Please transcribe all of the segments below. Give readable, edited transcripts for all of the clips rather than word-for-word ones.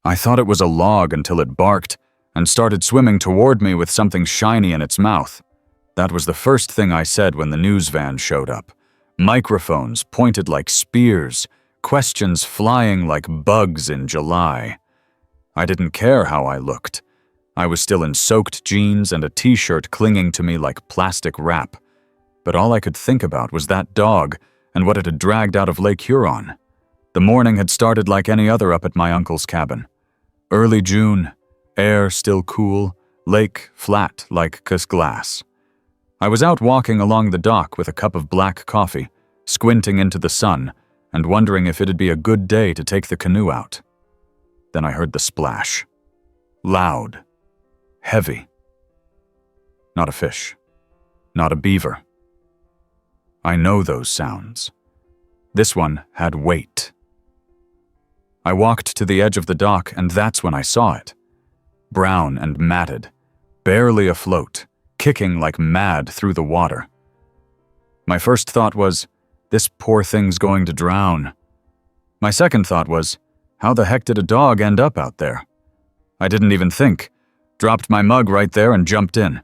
I thought it was a log until it barked and started swimming toward me with something shiny in its mouth. That was the first thing I said when the news van showed up. Microphones pointed like spears, questions flying like bugs in July. I didn't care how I looked. I was still in soaked jeans and a t-shirt clinging to me like plastic wrap. But all I could think about was that dog and what it had dragged out of Lake Huron. The morning had started like any other up at my uncle's cabin. Early June, air still cool, lake flat like glass. I was out walking along the dock with a cup of black coffee, squinting into the sun and wondering if it'd be a good day to take the canoe out. Then I heard the splash. Loud. Heavy. Not a fish. Not a beaver. I know those sounds. This one had weight. I walked to the edge of the dock, and that's when I saw it. Brown and matted, barely afloat, kicking like mad through the water. My first thought was, this poor thing's going to drown. My second thought was, how the heck did a dog end up out there? I didn't even think. Dropped my mug right there and jumped in.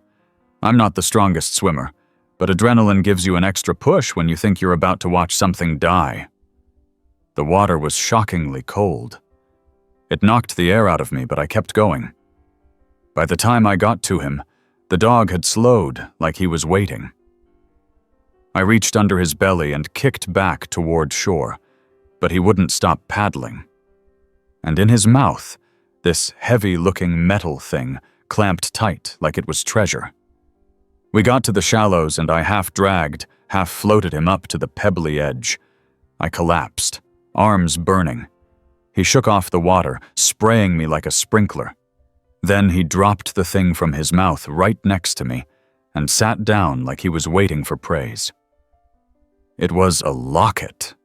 I'm not the strongest swimmer, but adrenaline gives you an extra push when you think you're about to watch something die. The water was shockingly cold. It knocked the air out of me, but I kept going. By the time I got to him, the dog had slowed like he was waiting. I reached under his belly and kicked back toward shore, but he wouldn't stop paddling. And in his mouth, this heavy-looking metal thing clamped tight like it was treasure. We got to the shallows and I half-dragged, half-floated him up to the pebbly edge. I collapsed, arms burning. He shook off the water, spraying me like a sprinkler. Then he dropped the thing from his mouth right next to me and sat down like he was waiting for praise. It was a locket.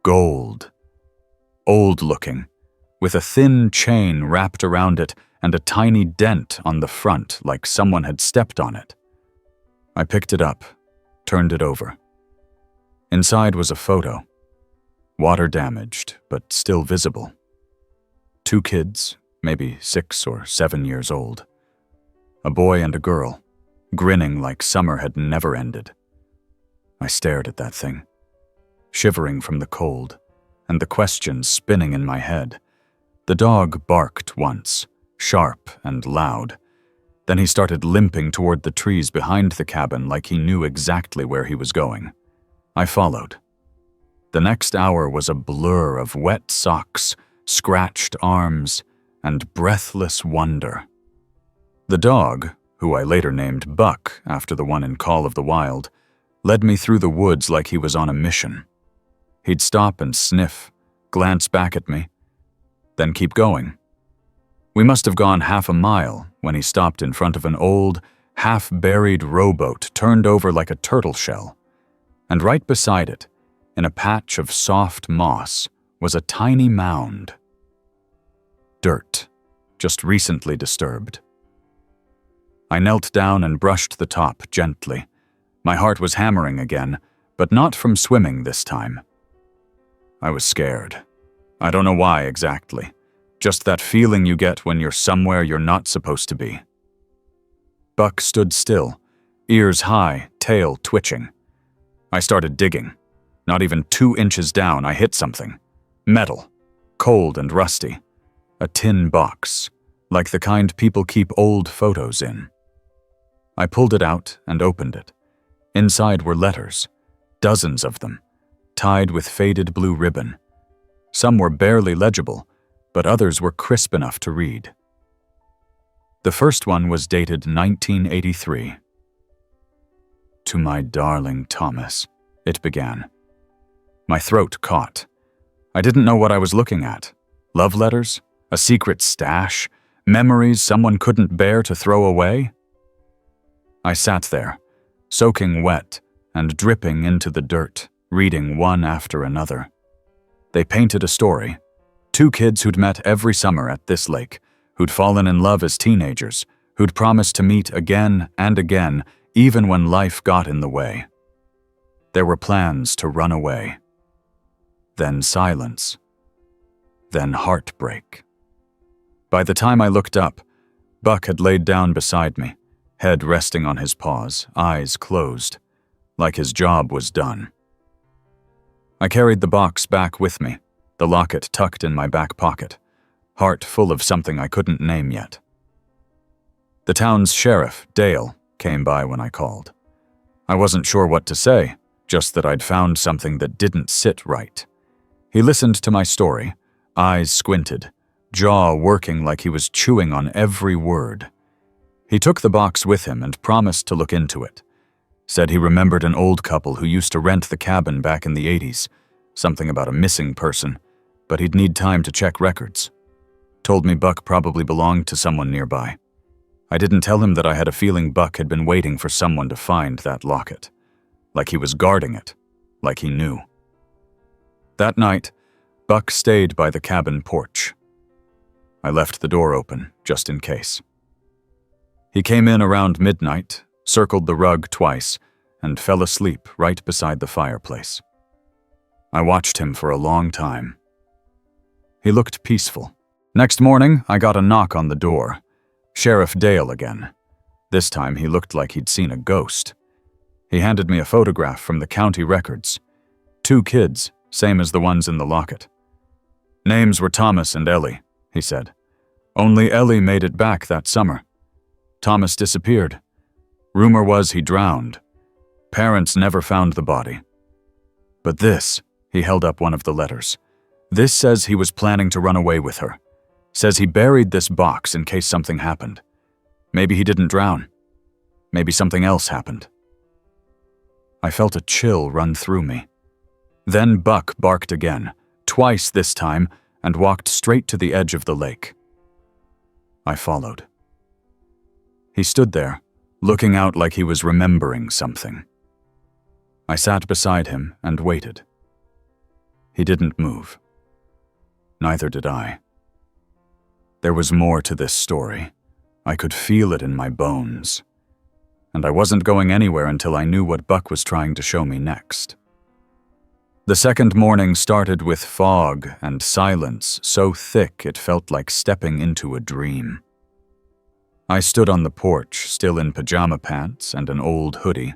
Gold. Old-looking, with a thin chain wrapped around it and a tiny dent on the front like someone had stepped on it. I picked it up, turned it over. Inside was a photo. Water-damaged, but still visible. 2 kids, maybe 6 or 7 years old. A boy and a girl, grinning like summer had never ended. I stared at that thing, shivering from the cold, and the questions spinning in my head. The dog barked once, sharp and loud. Then he started limping toward the trees behind the cabin like he knew exactly where he was going. I followed. The next hour was a blur of wet socks, scratched arms, and breathless wonder. The dog, who I later named Buck after the one in Call of the Wild, led me through the woods like he was on a mission. He'd stop and sniff, glance back at me, then keep going. We must have gone half a mile when he stopped in front of an old, half-buried rowboat turned over like a turtle shell, and right beside it, in a patch of soft moss, was a tiny mound. Dirt, just recently disturbed. I knelt down and brushed the top gently. My heart was hammering again, but not from swimming this time. I was scared. I don't know why exactly. Just that feeling you get when you're somewhere you're not supposed to be. Buck stood still, ears high, tail twitching. I started digging. Not even 2 inches down, I hit something. Metal, cold and rusty. A tin box, like the kind people keep old photos in. I pulled it out and opened it. Inside were letters, dozens of them, tied with faded blue ribbon. Some were barely legible, but others were crisp enough to read. The first one was dated 1983. To my darling Thomas, it began. My throat caught. I didn't know what I was looking at. Love letters? A secret stash? Memories someone couldn't bear to throw away? I sat there, soaking wet and dripping into the dirt, reading one after another. They painted a story. 2 kids who'd met every summer at this lake, who'd fallen in love as teenagers, who'd promised to meet again and again, even when life got in the way. There were plans to run away. Then silence. Then heartbreak. By the time I looked up, Buck had laid down beside me, head resting on his paws, eyes closed, like his job was done. I carried the box back with me, the locket tucked in my back pocket, heart full of something I couldn't name yet. The town's sheriff, Dale, came by when I called. I wasn't sure what to say, just that I'd found something that didn't sit right. He listened to my story, eyes squinted, jaw working like he was chewing on every word. He took the box with him and promised to look into it. Said he remembered an old couple who used to rent the cabin back in the 80s, something about a missing person, but he'd need time to check records. Told me Buck probably belonged to someone nearby. I didn't tell him that I had a feeling Buck had been waiting for someone to find that locket. Like he was guarding it, like he knew. That night, Buck stayed by the cabin porch. I left the door open, just in case. He came in around midnight, circled the rug twice, and fell asleep right beside the fireplace. I watched him for a long time. He looked peaceful. Next morning, I got a knock on the door. Sheriff Dale again. This time he looked like he'd seen a ghost. He handed me a photograph from the county records. 2 kids, same as the ones in the locket. Names were Thomas and Ellie, he said. Only Ellie made it back that summer. Thomas disappeared. Rumor was he drowned. Parents never found the body. But this, he held up one of the letters. This says he was planning to run away with her. Says he buried this box in case something happened. Maybe he didn't drown. Maybe something else happened. I felt a chill run through me. Then Buck barked again, twice this time, and walked straight to the edge of the lake. I followed. He stood there, looking out like he was remembering something. I sat beside him and waited. He didn't move. Neither did I. There was more to this story. I could feel it in my bones. And I wasn't going anywhere until I knew what Buck was trying to show me next. The second morning started with fog and silence so thick it felt like stepping into a dream. I stood on the porch, still in pajama pants and an old hoodie,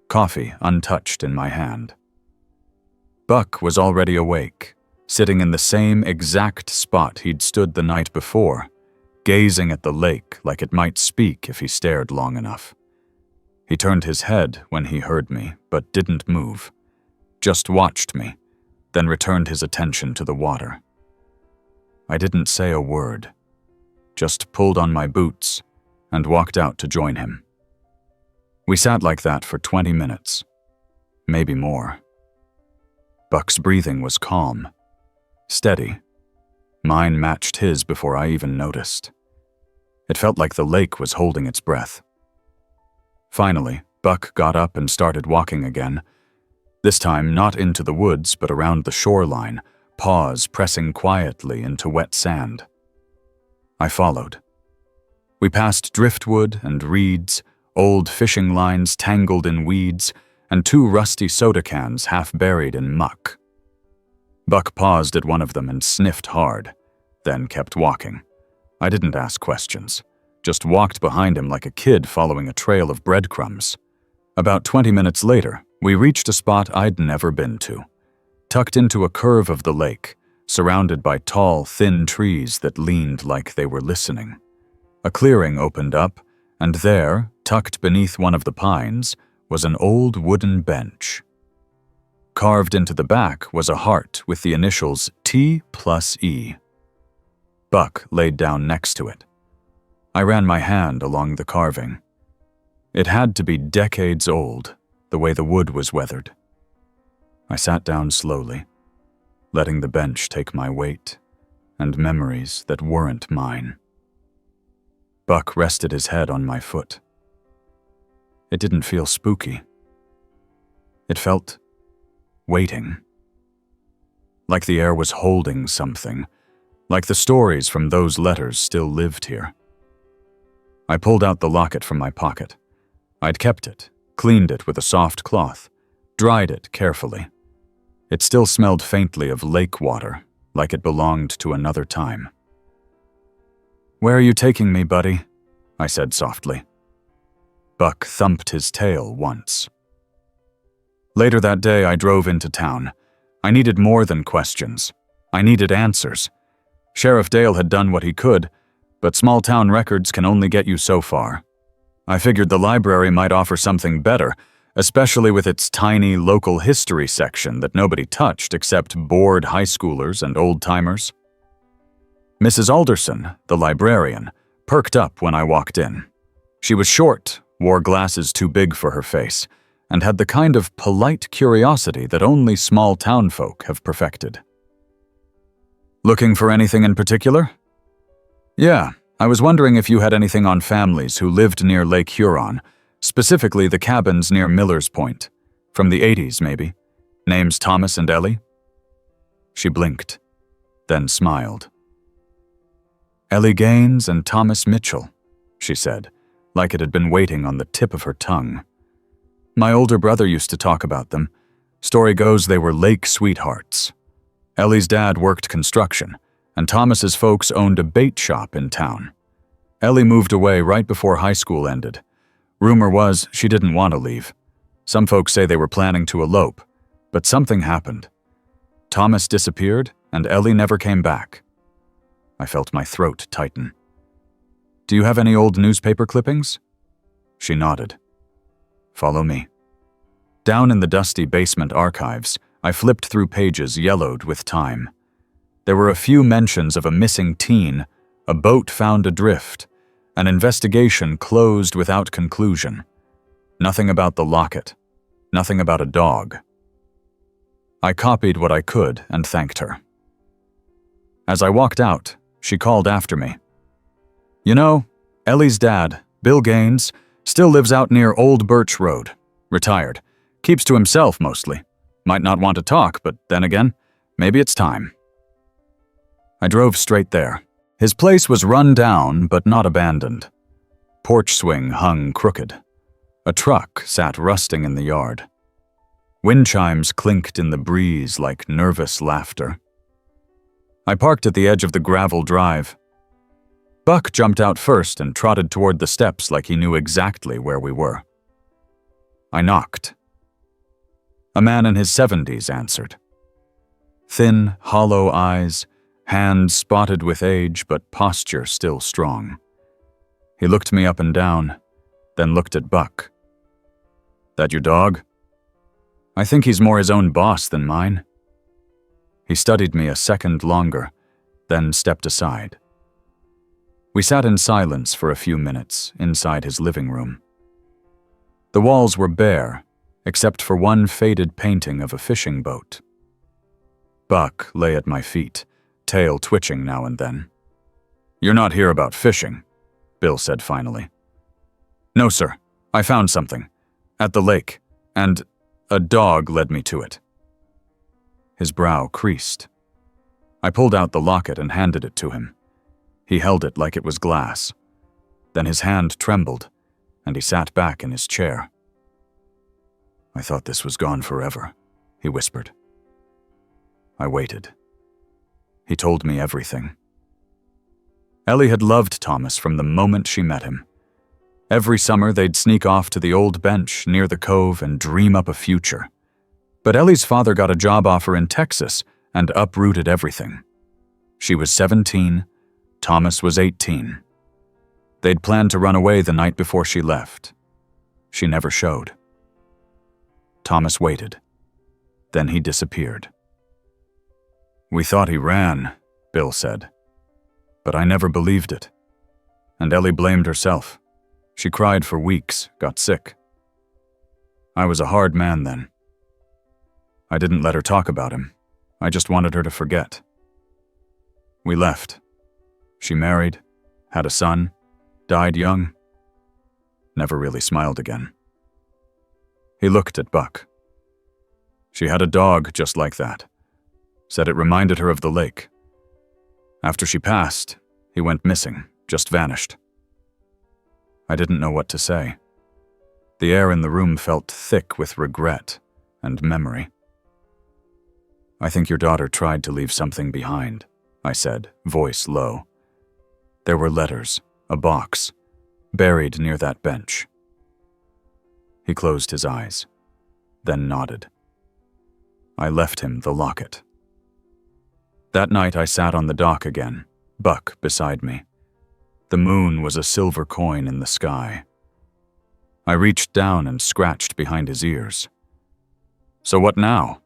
coffee untouched in my hand. Buck was already awake, sitting in the same exact spot he'd stood the night before, gazing at the lake like it might speak if he stared long enough. He turned his head when he heard me, but didn't move. Just watched me, then returned his attention to the water. I didn't say a word, just pulled on my boots and walked out to join him. We sat like that for 20 minutes, maybe more. Buck's breathing was calm, steady. Mine matched his before I even noticed. It felt like the lake was holding its breath. Finally, Buck got up and started walking again, this time not into the woods but around the shoreline, paws pressing quietly into wet sand. I followed. We passed driftwood and reeds, old fishing lines tangled in weeds, and 2 rusty soda cans half buried in muck. Buck paused at one of them and sniffed hard, then kept walking. I didn't ask questions, just walked behind him like a kid following a trail of breadcrumbs. About 20 minutes later, we reached a spot I'd never been to, tucked into a curve of the lake, surrounded by tall, thin trees that leaned like they were listening. A clearing opened up, and there, tucked beneath one of the pines, was an old wooden bench. Carved into the back was a heart with the initials T+E. Buck laid down next to it. I ran my hand along the carving. It had to be decades old, the way the wood was weathered. I sat down slowly, letting the bench take my weight and memories that weren't mine. Buck rested his head on my foot. It didn't feel spooky. It felt waiting. Like the air was holding something, like the stories from those letters still lived here. I pulled out the locket from my pocket. I'd kept it, cleaned it with a soft cloth, dried it carefully. It still smelled faintly of lake water, like it belonged to another time. "Where are you taking me, buddy?" I said softly. Buck thumped his tail once. Later that day, I drove into town. I needed more than questions. I needed answers. Sheriff Dale had done what he could, but small-town records can only get you so far. I figured the library might offer something better, especially with its tiny local history section that nobody touched except bored high schoolers and old-timers. Mrs. Alderson, the librarian, perked up when I walked in. She was short, wore glasses too big for her face, and had the kind of polite curiosity that only small-town folk have perfected. "Looking for anything in particular?" "Yeah, I was wondering if you had anything on families who lived near Lake Huron, specifically the cabins near Miller's Point. From the 80s, maybe. Names Thomas and Ellie?" She blinked, then smiled. "Ellie Gaines and Thomas Mitchell," she said, like it had been waiting on the tip of her tongue. "My older brother used to talk about them. Story goes they were lake sweethearts. Ellie's dad worked construction, and Thomas's folks owned a bait shop in town. Ellie moved away right before high school ended. Rumor was she didn't want to leave. Some folks say they were planning to elope, but something happened. Thomas disappeared, and Ellie never came back." I felt my throat tighten. "Do you have any old newspaper clippings?" She nodded. "Follow me." Down in the dusty basement archives, I flipped through pages yellowed with time. There were a few mentions of a missing teen, a boat found adrift, an investigation closed without conclusion. Nothing about the locket, nothing about a dog. I copied what I could and thanked her. As I walked out, she called after me. "You know, Ellie's dad, Bill Gaines, still lives out near Old Birch Road. Retired. Keeps to himself mostly. Might not want to talk, but then again, maybe it's time." I drove straight there. His place was run down, but not abandoned. Porch swing hung crooked. A truck sat rusting in the yard. Wind chimes clinked in the breeze like nervous laughter. I parked at the edge of the gravel drive. Buck jumped out first and trotted toward the steps like he knew exactly where we were. I knocked. A man in his 70s answered. Thin, hollow eyes, hands spotted with age but posture still strong. He looked me up and down, then looked at Buck. "That your dog?" "I think he's more his own boss than mine." He studied me a second longer, then stepped aside. We sat in silence for a few minutes inside his living room. The walls were bare, except for one faded painting of a fishing boat. Buck lay at my feet, tail twitching now and then. "You're not here about fishing," Bill said finally. "No, sir. I found something. At the lake. And a dog led me to it." His brow creased. I pulled out the locket and handed it to him. He held it like it was glass. Then his hand trembled, and he sat back in his chair. "I thought this was gone forever," he whispered. I waited. He told me everything. Ellie had loved Thomas from the moment she met him. Every summer they'd sneak off to the old bench near the cove and dream up a future. But Ellie's father got a job offer in Texas and uprooted everything. She was 17, Thomas was 18. They'd planned to run away the night before she left. She never showed. Thomas waited. Then he disappeared. "We thought he ran," Bill said. "But I never believed it. And Ellie blamed herself. She cried for weeks, got sick. I was a hard man then. I didn't let her talk about him. I just wanted her to forget. We left. She married, had a son, died young. Never really smiled again." He looked at Buck. "She had a dog just like that. Said it reminded her of the lake. After she passed, he went missing, just vanished." I didn't know what to say. The air in the room felt thick with regret and memory. "I think your daughter tried to leave something behind," I said, voice low. There were letters, a box, buried near that bench. He closed his eyes, then nodded. I left him the locket. That night I sat on the dock again, Buck beside me. The moon was a silver coin in the sky. I reached down and scratched behind his ears. So what now?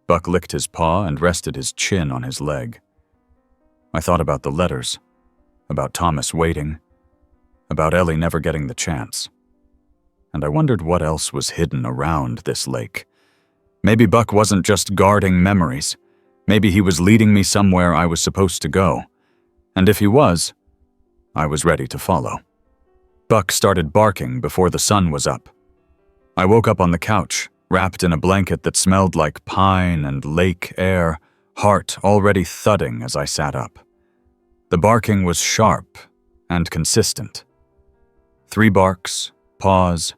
Buck licked his paw and rested his chin on his leg. I thought about the letters, about Thomas waiting, about Ellie never getting the chance. And I wondered what else was hidden around this lake. Maybe Buck wasn't just guarding memories. Maybe he was leading me somewhere I was supposed to go. And if he was, I was ready to follow. Buck started barking before the sun was up. I woke up on the couch, wrapped in a blanket that smelled like pine and lake air, heart already thudding as I sat up. The barking was sharp and consistent. 3 barks, pause,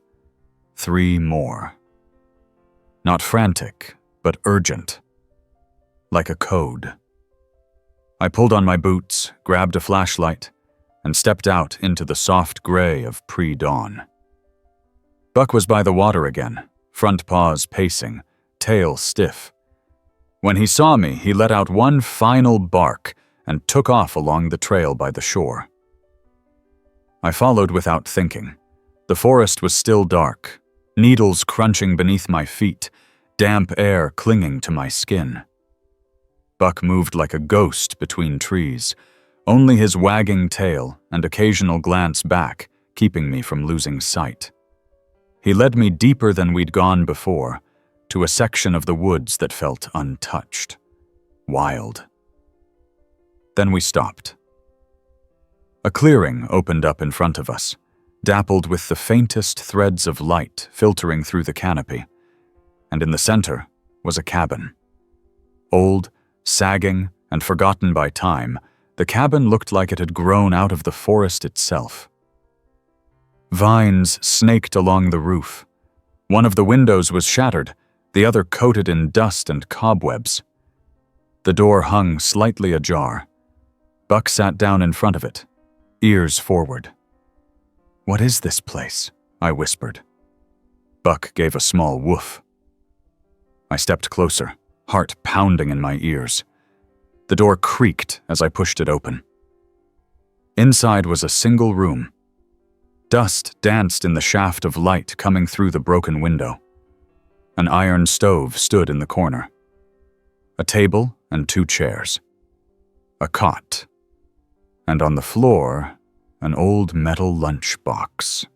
3 more. Not frantic, but urgent. Like a code. I pulled on my boots, grabbed a flashlight, and stepped out into the soft gray of pre-dawn. Buck was by the water again, front paws pacing, tail stiff. When he saw me, he let out one final bark and took off along the trail by the shore. I followed without thinking. The forest was still dark, needles crunching beneath my feet, damp air clinging to my skin. Buck moved like a ghost between trees, only his wagging tail and occasional glance back keeping me from losing sight. He led me deeper than we'd gone before, to a section of the woods that felt untouched, wild. Then we stopped. A clearing opened up in front of us, dappled with the faintest threads of light filtering through the canopy, and in the center was a cabin. Old, sagging, and forgotten by time, the cabin looked like it had grown out of the forest itself. Vines snaked along the roof. One of the windows was shattered, the other coated in dust and cobwebs. The door hung slightly ajar. Buck sat down in front of it, ears forward. "What is this place?" I whispered. Buck gave a small woof. I stepped closer, heart pounding in my ears. The door creaked as I pushed it open. Inside was a single room. Dust danced in the shaft of light coming through the broken window. An iron stove stood in the corner. A table and 2 chairs. A cot. And on the floor, an old metal lunchbox.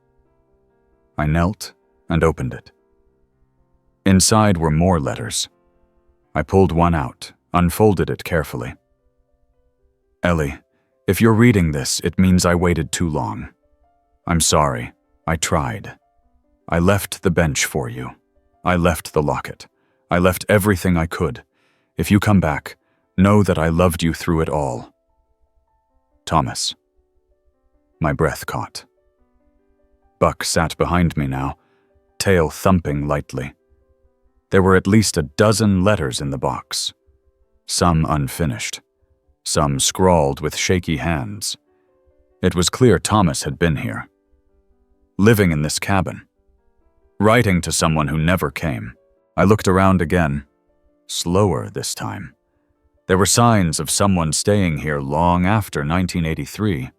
I knelt and opened it. Inside were more letters. I pulled one out, unfolded it carefully. "Ellie, if you're reading this, it means I waited too long. I'm sorry. I tried. I left the bench for you. I left the locket. I left everything I could. If you come back, know that I loved you through it all. Thomas." My breath caught. Buck sat behind me now, tail thumping lightly. There were at least a dozen letters in the box, some unfinished, some scrawled with shaky hands. It was clear Thomas had been here, living in this cabin, writing to someone who never came. I looked around again, slower this time. There were signs of someone staying here long after 1983.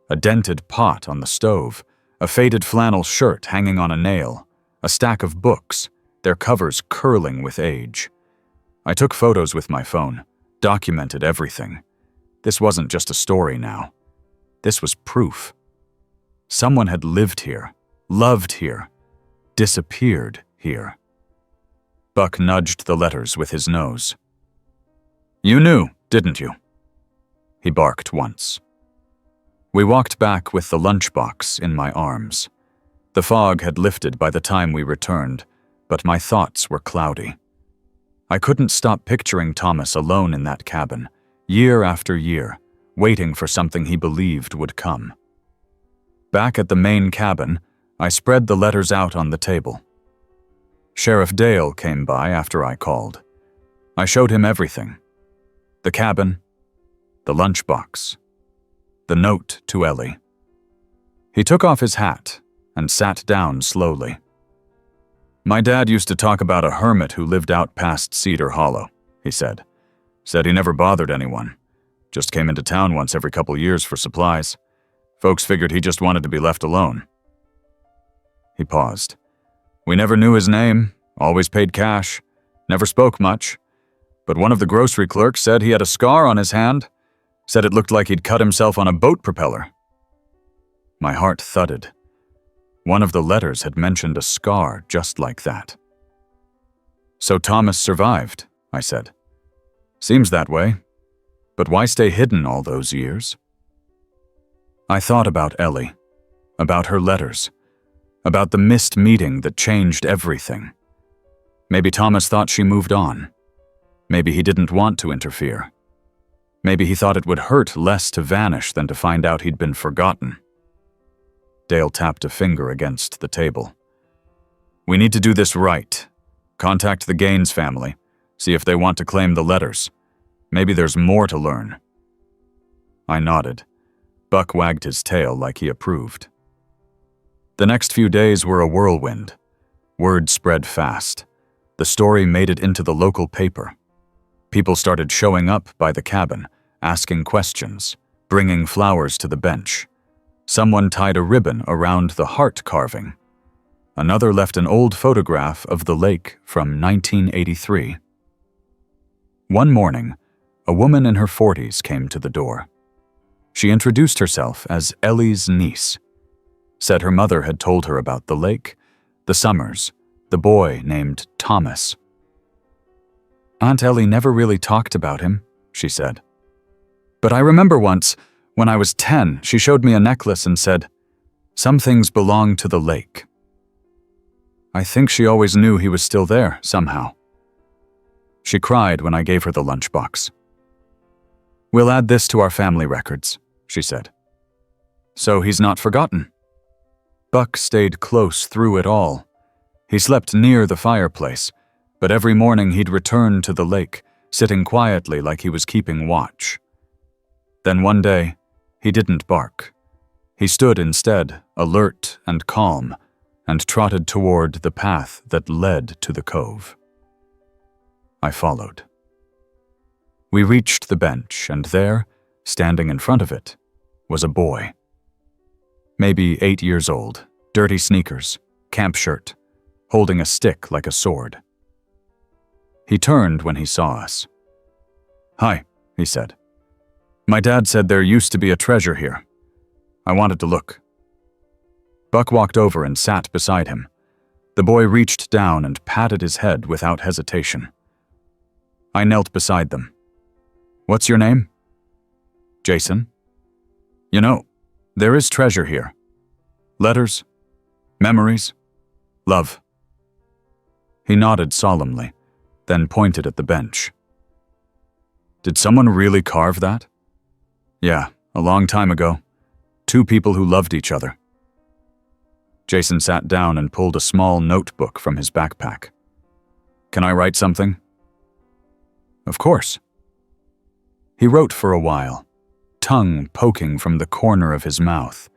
A dented pot on the stove, a faded flannel shirt hanging on a nail, a stack of books, their covers curling with age. I took photos with my phone, documented everything. This wasn't just a story now. This was proof. Someone had lived here, loved here, disappeared here. Buck nudged the letters with his nose. "You knew, didn't you?" He barked once. We walked back with the lunchbox in my arms. The fog had lifted by the time we returned, but my thoughts were cloudy. I couldn't stop picturing Thomas alone in that cabin, year after year, waiting for something he believed would come. Back at the main cabin, I spread the letters out on the table. Sheriff Dale came by after I called. I showed him everything. The cabin, the lunchbox, the note to Ellie. He took off his hat and sat down slowly. "My dad used to talk about a hermit who lived out past Cedar Hollow," he said. "Said he never bothered anyone. Just came into town once every couple years for supplies. Folks figured he just wanted to be left alone." He paused. "We never knew his name, always paid cash, never spoke much. But one of the grocery clerks said he had a scar on his hand, said it looked like he'd cut himself on a boat propeller." My heart thudded. One of the letters had mentioned a scar just like that. "So Thomas survived," I said. "Seems that way. But why stay hidden all those years?" I thought about Ellie, about her letters, about the missed meeting that changed everything. Maybe Thomas thought she moved on. Maybe he didn't want to interfere. Maybe he thought it would hurt less to vanish than to find out he'd been forgotten. Dale tapped a finger against the table. "We need to do this right. Contact the Gaines family, see if they want to claim the letters. Maybe there's more to learn." I nodded. Buck wagged his tail like he approved. The next few days were a whirlwind. Word spread fast. The story made it into the local paper. People started showing up by the cabin, asking questions, bringing flowers to the bench. Someone tied a ribbon around the heart carving. Another left an old photograph of the lake from 1983. One morning, a woman in her 40s came to the door. She introduced herself as Ellie's niece. Said her mother had told her about the lake, the summers, the boy named Thomas. "Aunt Ellie never really talked about him," she said. "But I remember once, when I was 10, she showed me a necklace and said, 'Some things belong to the lake.' I think she always knew he was still there, somehow." She cried when I gave her the lunchbox. "We'll add this to our family records," she said. "So he's not forgotten." Buck stayed close through it all. He slept near the fireplace, but every morning he'd return to the lake, sitting quietly like he was keeping watch. Then one day, he didn't bark. He stood instead, alert and calm, and trotted toward the path that led to the cove. I followed. We reached the bench, and there, standing in front of it, was a boy. Maybe 8 years old, dirty sneakers, camp shirt, holding a stick like a sword. He turned when he saw us. "Hi," he said. "My dad said there used to be a treasure here. I wanted to look." Buck walked over and sat beside him. The boy reached down and patted his head without hesitation. I knelt beside them. "What's your name?" "Jason." "You know, there is treasure here. Letters, memories, love." He nodded solemnly, then pointed at the bench. "Did someone really carve that?" "Yeah, a long time ago. 2 people who loved each other." Jason sat down and pulled a small notebook from his backpack. "Can I write something?" "Of course." He wrote for a while, tongue poking from the corner of his mouth.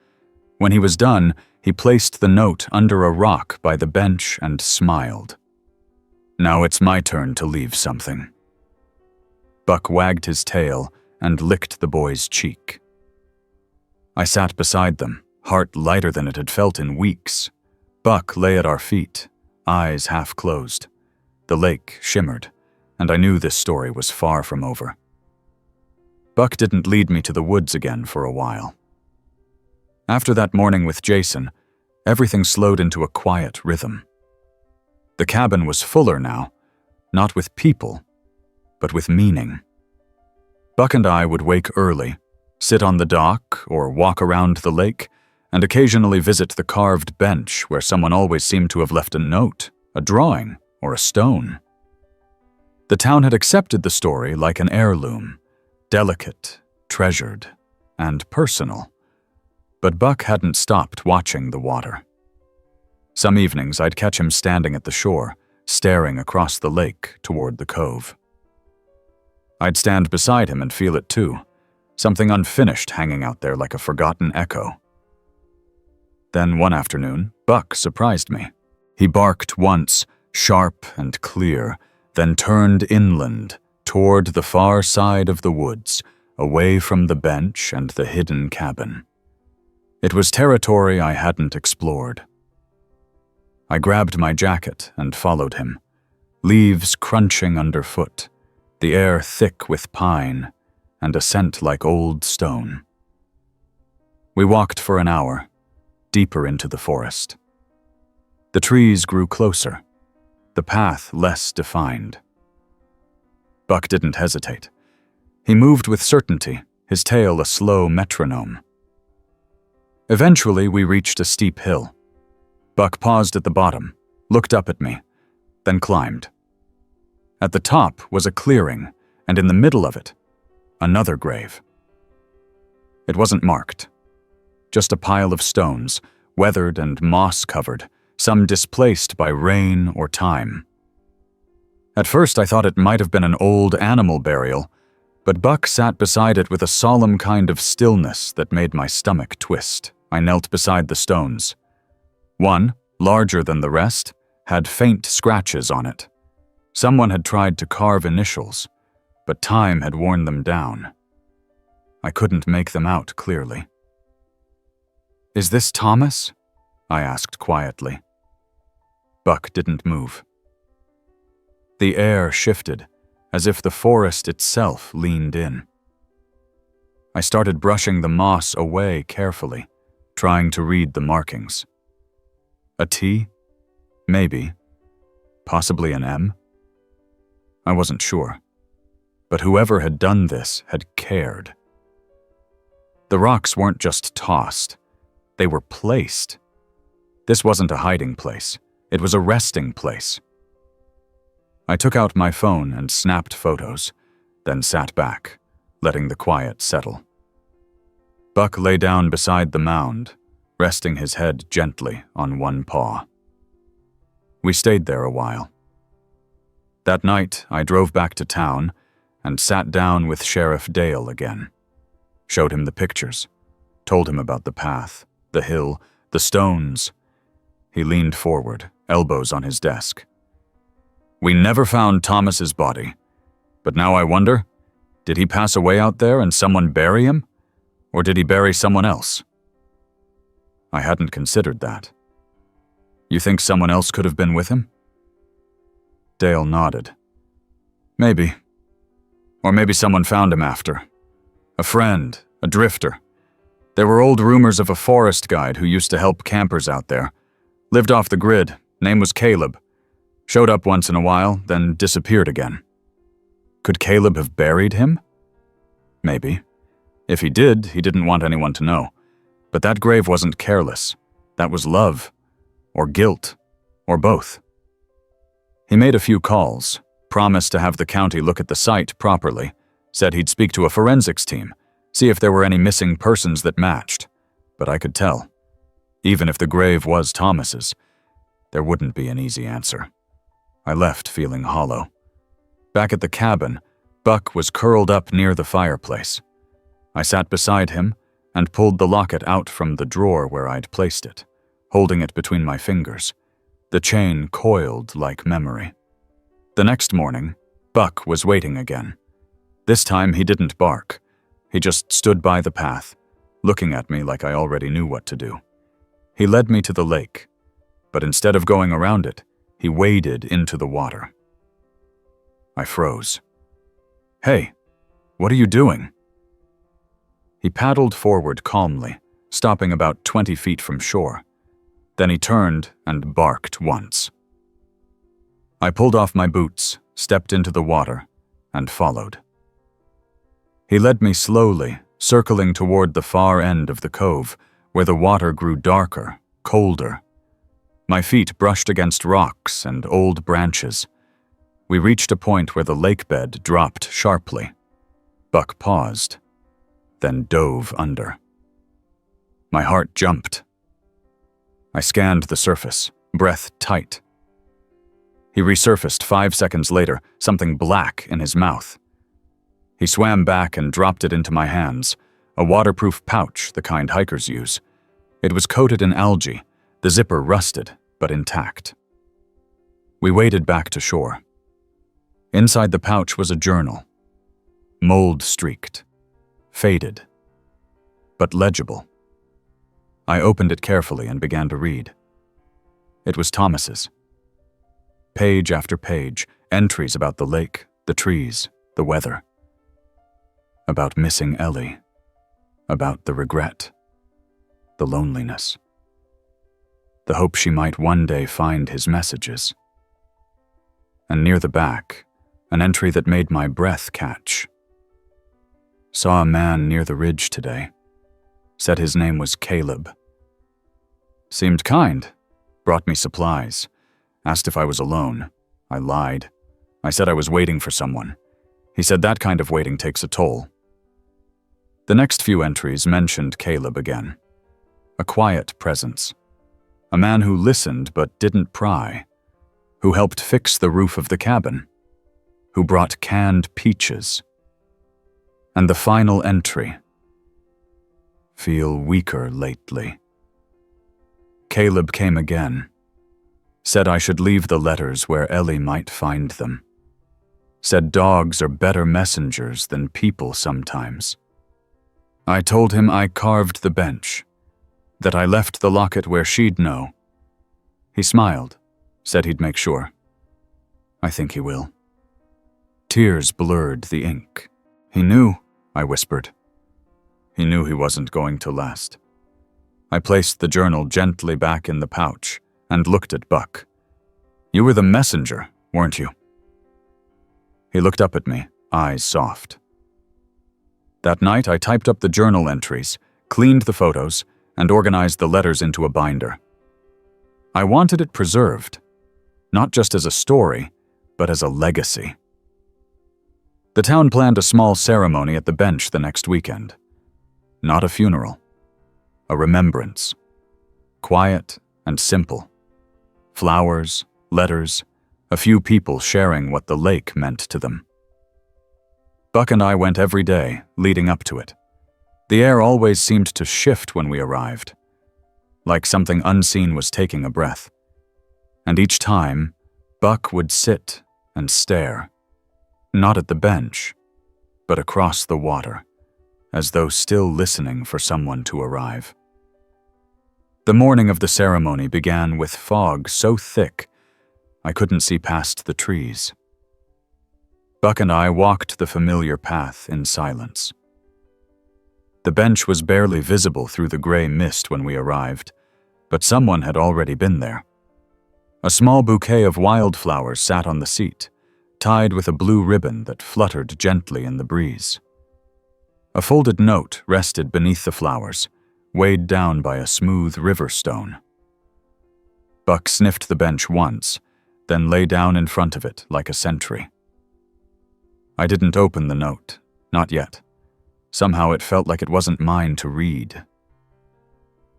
When he was done, he placed the note under a rock by the bench and smiled. "Now it's my turn to leave something." Buck wagged his tail and licked the boy's cheek. I sat beside them, heart lighter than it had felt in weeks. Buck lay at our feet, eyes half closed. The lake shimmered, and I knew this story was far from over. Buck didn't lead me to the woods again for a while. After that morning with Jason, everything slowed into a quiet rhythm. The cabin was fuller now, not with people, but with meaning. Buck and I would wake early, sit on the dock or walk around the lake, and occasionally visit the carved bench where someone always seemed to have left a note, a drawing, or a stone. The town had accepted the story like an heirloom, delicate, treasured, and personal. But Buck hadn't stopped watching the water. Some evenings I'd catch him standing at the shore, staring across the lake toward the cove. I'd stand beside him and feel it too, something unfinished hanging out there like a forgotten echo. Then one afternoon, Buck surprised me. He barked once, sharp and clear, then turned inland, toward the far side of the woods, away from the bench and the hidden cabin. It was territory I hadn't explored. I grabbed my jacket and followed him, leaves crunching underfoot, the air thick with pine, and a scent like old stone. We walked for an hour, deeper into the forest. The trees grew closer, the path less defined. Buck didn't hesitate. He moved with certainty, his tail a slow metronome. Eventually, we reached a steep hill. Buck paused at the bottom, looked up at me, then climbed. At the top was a clearing, and in the middle of it, another grave. It wasn't marked. Just a pile of stones, weathered and moss-covered, some displaced by rain or time. At first, I thought it might have been an old animal burial, but Buck sat beside it with a solemn kind of stillness that made my stomach twist. I knelt beside the stones. One, larger than the rest, had faint scratches on it. Someone had tried to carve initials, but time had worn them down. I couldn't make them out clearly. "Is this Thomas?" I asked quietly. Buck didn't move. The air shifted, as if the forest itself leaned in. I started brushing the moss away carefully, trying to read the markings. A T? Maybe. Possibly an M? I wasn't sure. But whoever had done this had cared. The rocks weren't just tossed. They were placed. This wasn't a hiding place. It was a resting place. I took out my phone and snapped photos, then sat back, letting the quiet settle. Buck lay down beside the mound, resting his head gently on one paw. We stayed there a while. That night, I drove back to town and sat down with Sheriff Dale again. Showed him the pictures, told him about the path, the hill, the stones. He leaned forward, elbows on his desk. "We never found Thomas's body, but now I wonder, did he pass away out there and someone bury him? Or did he bury someone else?" I hadn't considered that. "You think someone else could have been with him?" Dale nodded. "Maybe. Or maybe someone found him after. A friend, a drifter. There were old rumors of a forest guide who used to help campers out there. Lived off the grid, name was Caleb. Showed up once in a while, then disappeared again. Could Caleb have buried him? Maybe. If he did, he didn't want anyone to know. But that grave wasn't careless. That was love. Or guilt. Or both. He made a few calls, promised to have the county look at the site properly, said he'd speak to a forensics team, see if there were any missing persons that matched. But I could tell. Even if the grave was Thomas's, there wouldn't be an easy answer. I left feeling hollow. Back at the cabin, Buck was curled up near the fireplace. I sat beside him and pulled the locket out from the drawer where I'd placed it, holding it between my fingers. The chain coiled like memory. The next morning, Buck was waiting again. This time he didn't bark. He just stood by the path, looking at me like I already knew what to do. He led me to the lake, but instead of going around it, he waded into the water. I froze. "Hey, what are you doing?" He paddled forward calmly, stopping about 20 feet from shore. Then he turned and barked once. I pulled off my boots, stepped into the water, and followed. He led me slowly, circling toward the far end of the cove, where the water grew darker, colder. My feet brushed against rocks and old branches. We reached a point where the lake bed dropped sharply. Buck paused, then dove under. My heart jumped. I scanned the surface, breath tight. He resurfaced 5 seconds later, something black in his mouth. He swam back and dropped it into my hands, a waterproof pouch, the kind hikers use. It was coated in algae, the zipper rusted, but intact. We waded back to shore. Inside the pouch was a journal, mold-streaked, faded, but legible. I opened it carefully and began to read. It was Thomas's. Page after page, entries about the lake, the trees, the weather. About missing Ellie. About the regret. The loneliness. The hope she might one day find his messages. And near the back, an entry that made my breath catch. Saw a man near the ridge today. Said his name was Caleb. Seemed kind. Brought me supplies. Asked if I was alone. I lied. I said I was waiting for someone. He said that kind of waiting takes a toll. The next few entries mentioned Caleb again. A quiet presence. A man who listened but didn't pry. Who helped fix the roof of the cabin. Who brought canned peaches. And the final entry. Feel weaker lately. Caleb came again. Said I should leave the letters where Ellie might find them. Said dogs are better messengers than people sometimes. I told him I carved the bench, that I left the locket where she'd know. He smiled, said he'd make sure. I think he will. Tears blurred the ink. He knew, I whispered. He knew he wasn't going to last. I placed the journal gently back in the pouch and looked at Buck. You were the messenger, weren't you? He looked up at me, eyes soft. That night, I typed up the journal entries, cleaned the photos, and organized the letters into a binder. I wanted it preserved, not just as a story, but as a legacy. The town planned a small ceremony at the bench the next weekend. Not a funeral. A remembrance. Quiet and simple. Flowers, letters, a few people sharing what the lake meant to them. Buck and I went every day, leading up to it. The air always seemed to shift when we arrived, like something unseen was taking a breath. And each time, Buck would sit and stare, not at the bench, but across the water, as though still listening for someone to arrive. The morning of the ceremony began with fog so thick I couldn't see past the trees. Buck and I walked the familiar path in silence. The bench was barely visible through the gray mist when we arrived, but someone had already been there. A small bouquet of wildflowers sat on the seat, tied with a blue ribbon that fluttered gently in the breeze. A folded note rested beneath the flowers, weighed down by a smooth river stone. Buck sniffed the bench once, then lay down in front of it like a sentry. I didn't open the note, not yet. Somehow it felt like it wasn't mine to read.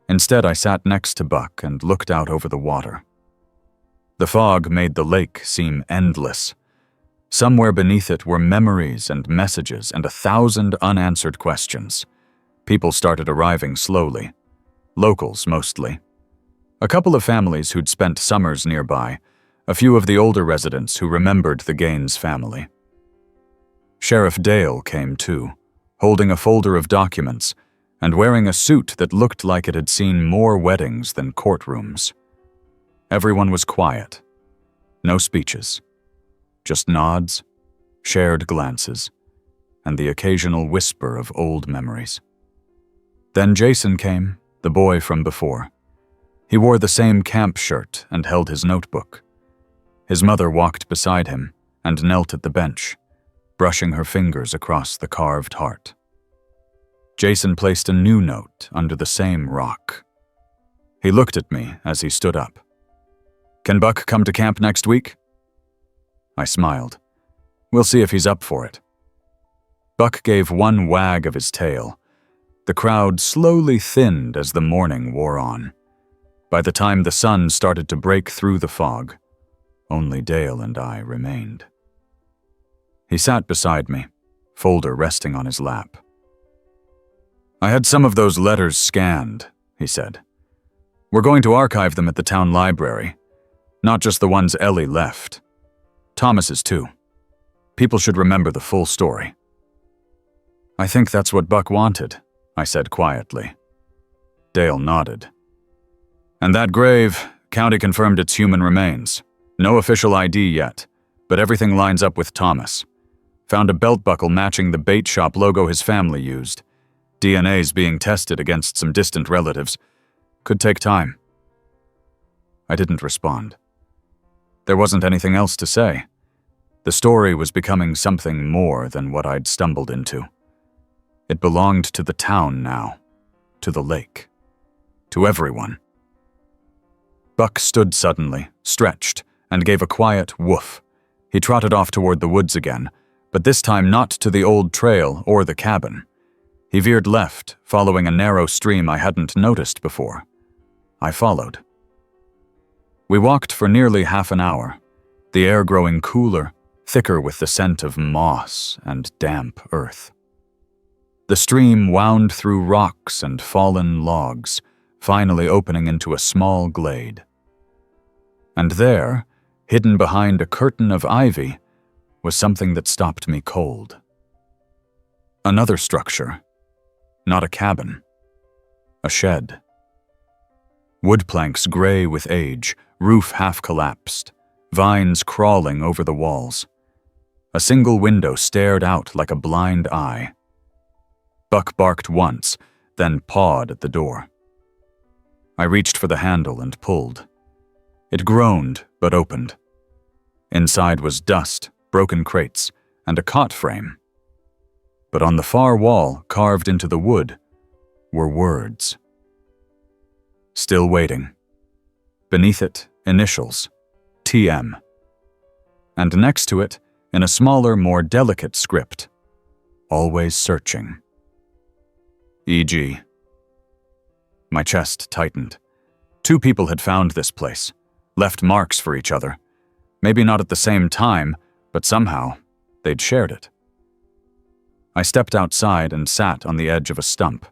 Instead, I sat next to Buck and looked out over the water. The fog made the lake seem endless. Somewhere beneath it were memories and messages and 1,000 unanswered questions. People started arriving slowly. Locals, mostly. A couple of families who'd spent summers nearby, a few of the older residents who remembered the Gaines family. Sheriff Dale came too, holding a folder of documents and wearing a suit that looked like it had seen more weddings than courtrooms. Everyone was quiet. No speeches. Just nods, shared glances, and the occasional whisper of old memories. Then Jason came, the boy from before. He wore the same camp shirt and held his notebook. His mother walked beside him and knelt at the bench, brushing her fingers across the carved heart. Jason placed a new note under the same rock. He looked at me as he stood up. "Can Buck come to camp next week?" I smiled. "We'll see if he's up for it." Buck gave one wag of his tail. The crowd slowly thinned as the morning wore on. By the time the sun started to break through the fog, only Dale and I remained. He sat beside me, folder resting on his lap. "I had some of those letters scanned," he said. "We're going to archive them at the town library, not just the ones Ellie left. Thomas's too. People should remember the full story." "I think that's what Buck wanted," I said quietly. Dale nodded. "And that grave, county confirmed it's human remains. No official ID yet, but everything lines up with Thomas. Found a belt buckle matching the bait shop logo his family used. DNA's being tested against some distant relatives. Could take time." I didn't respond. There wasn't anything else to say. The story was becoming something more than what I'd stumbled into. It belonged to the town now, to the lake, to everyone. Buck stood suddenly, stretched, and gave a quiet woof. He trotted off toward the woods again, but this time not to the old trail or the cabin. He veered left, following a narrow stream I hadn't noticed before. I followed. We walked for nearly half an hour, the air growing cooler, thicker with the scent of moss and damp earth. The stream wound through rocks and fallen logs, finally opening into a small glade. And there, hidden behind a curtain of ivy, was something that stopped me cold. Another structure. Not a cabin. A shed. Wood planks gray with age, roof half collapsed, vines crawling over the walls. A single window stared out like a blind eye. Buck barked once, then pawed at the door. I reached for the handle and pulled. It groaned, but opened. Inside was dust, broken crates, and a cot frame. But on the far wall, carved into the wood, were words. "Still waiting." Beneath it, initials, TM. And next to it, in a smaller, more delicate script, "Always searching." E.g. My chest tightened. 2 people had found this place, left marks for each other. Maybe not at the same time, but somehow they'd shared it. I stepped outside and sat on the edge of a stump.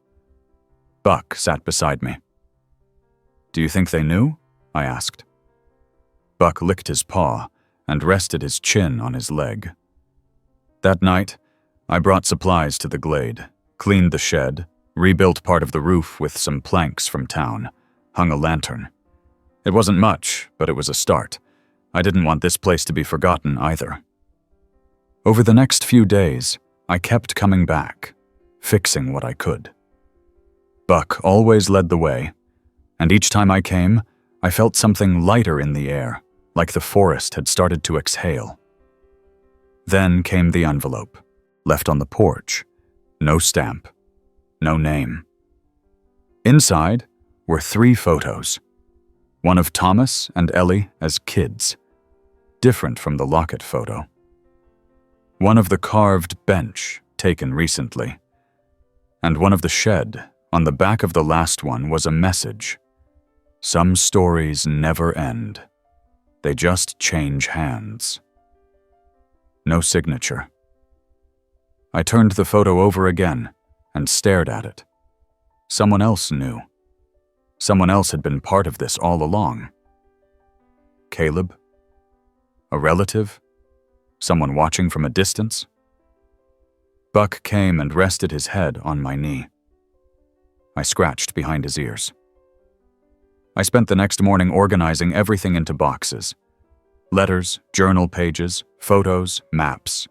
Buck sat beside me. "Do you think they knew?" I asked. Buck licked his paw and rested his chin on his leg. That night, I brought supplies to the glade, cleaned the shed, rebuilt part of the roof with some planks from town, hung a lantern. It wasn't much, but it was a start. I didn't want this place to be forgotten either. Over the next few days, I kept coming back, fixing what I could. Buck always led the way, and each time I came, I felt something lighter in the air, like the forest had started to exhale. Then came the envelope, left on the porch. No stamp, no name. Inside were 3 photos. One of Thomas and Ellie as kids, different from the locket photo. One of the carved bench, taken recently. And one of the shed. On the back of the last one was a message. Some stories never end. They just change hands. No signature. I turned the photo over again and stared at it. Someone else knew. Someone else had been part of this all along. Caleb? A relative? Someone watching from a distance? Buck came and rested his head on my knee. I scratched behind his ears. I spent the next morning organizing everything into boxes. Letters, journal pages, photos, maps.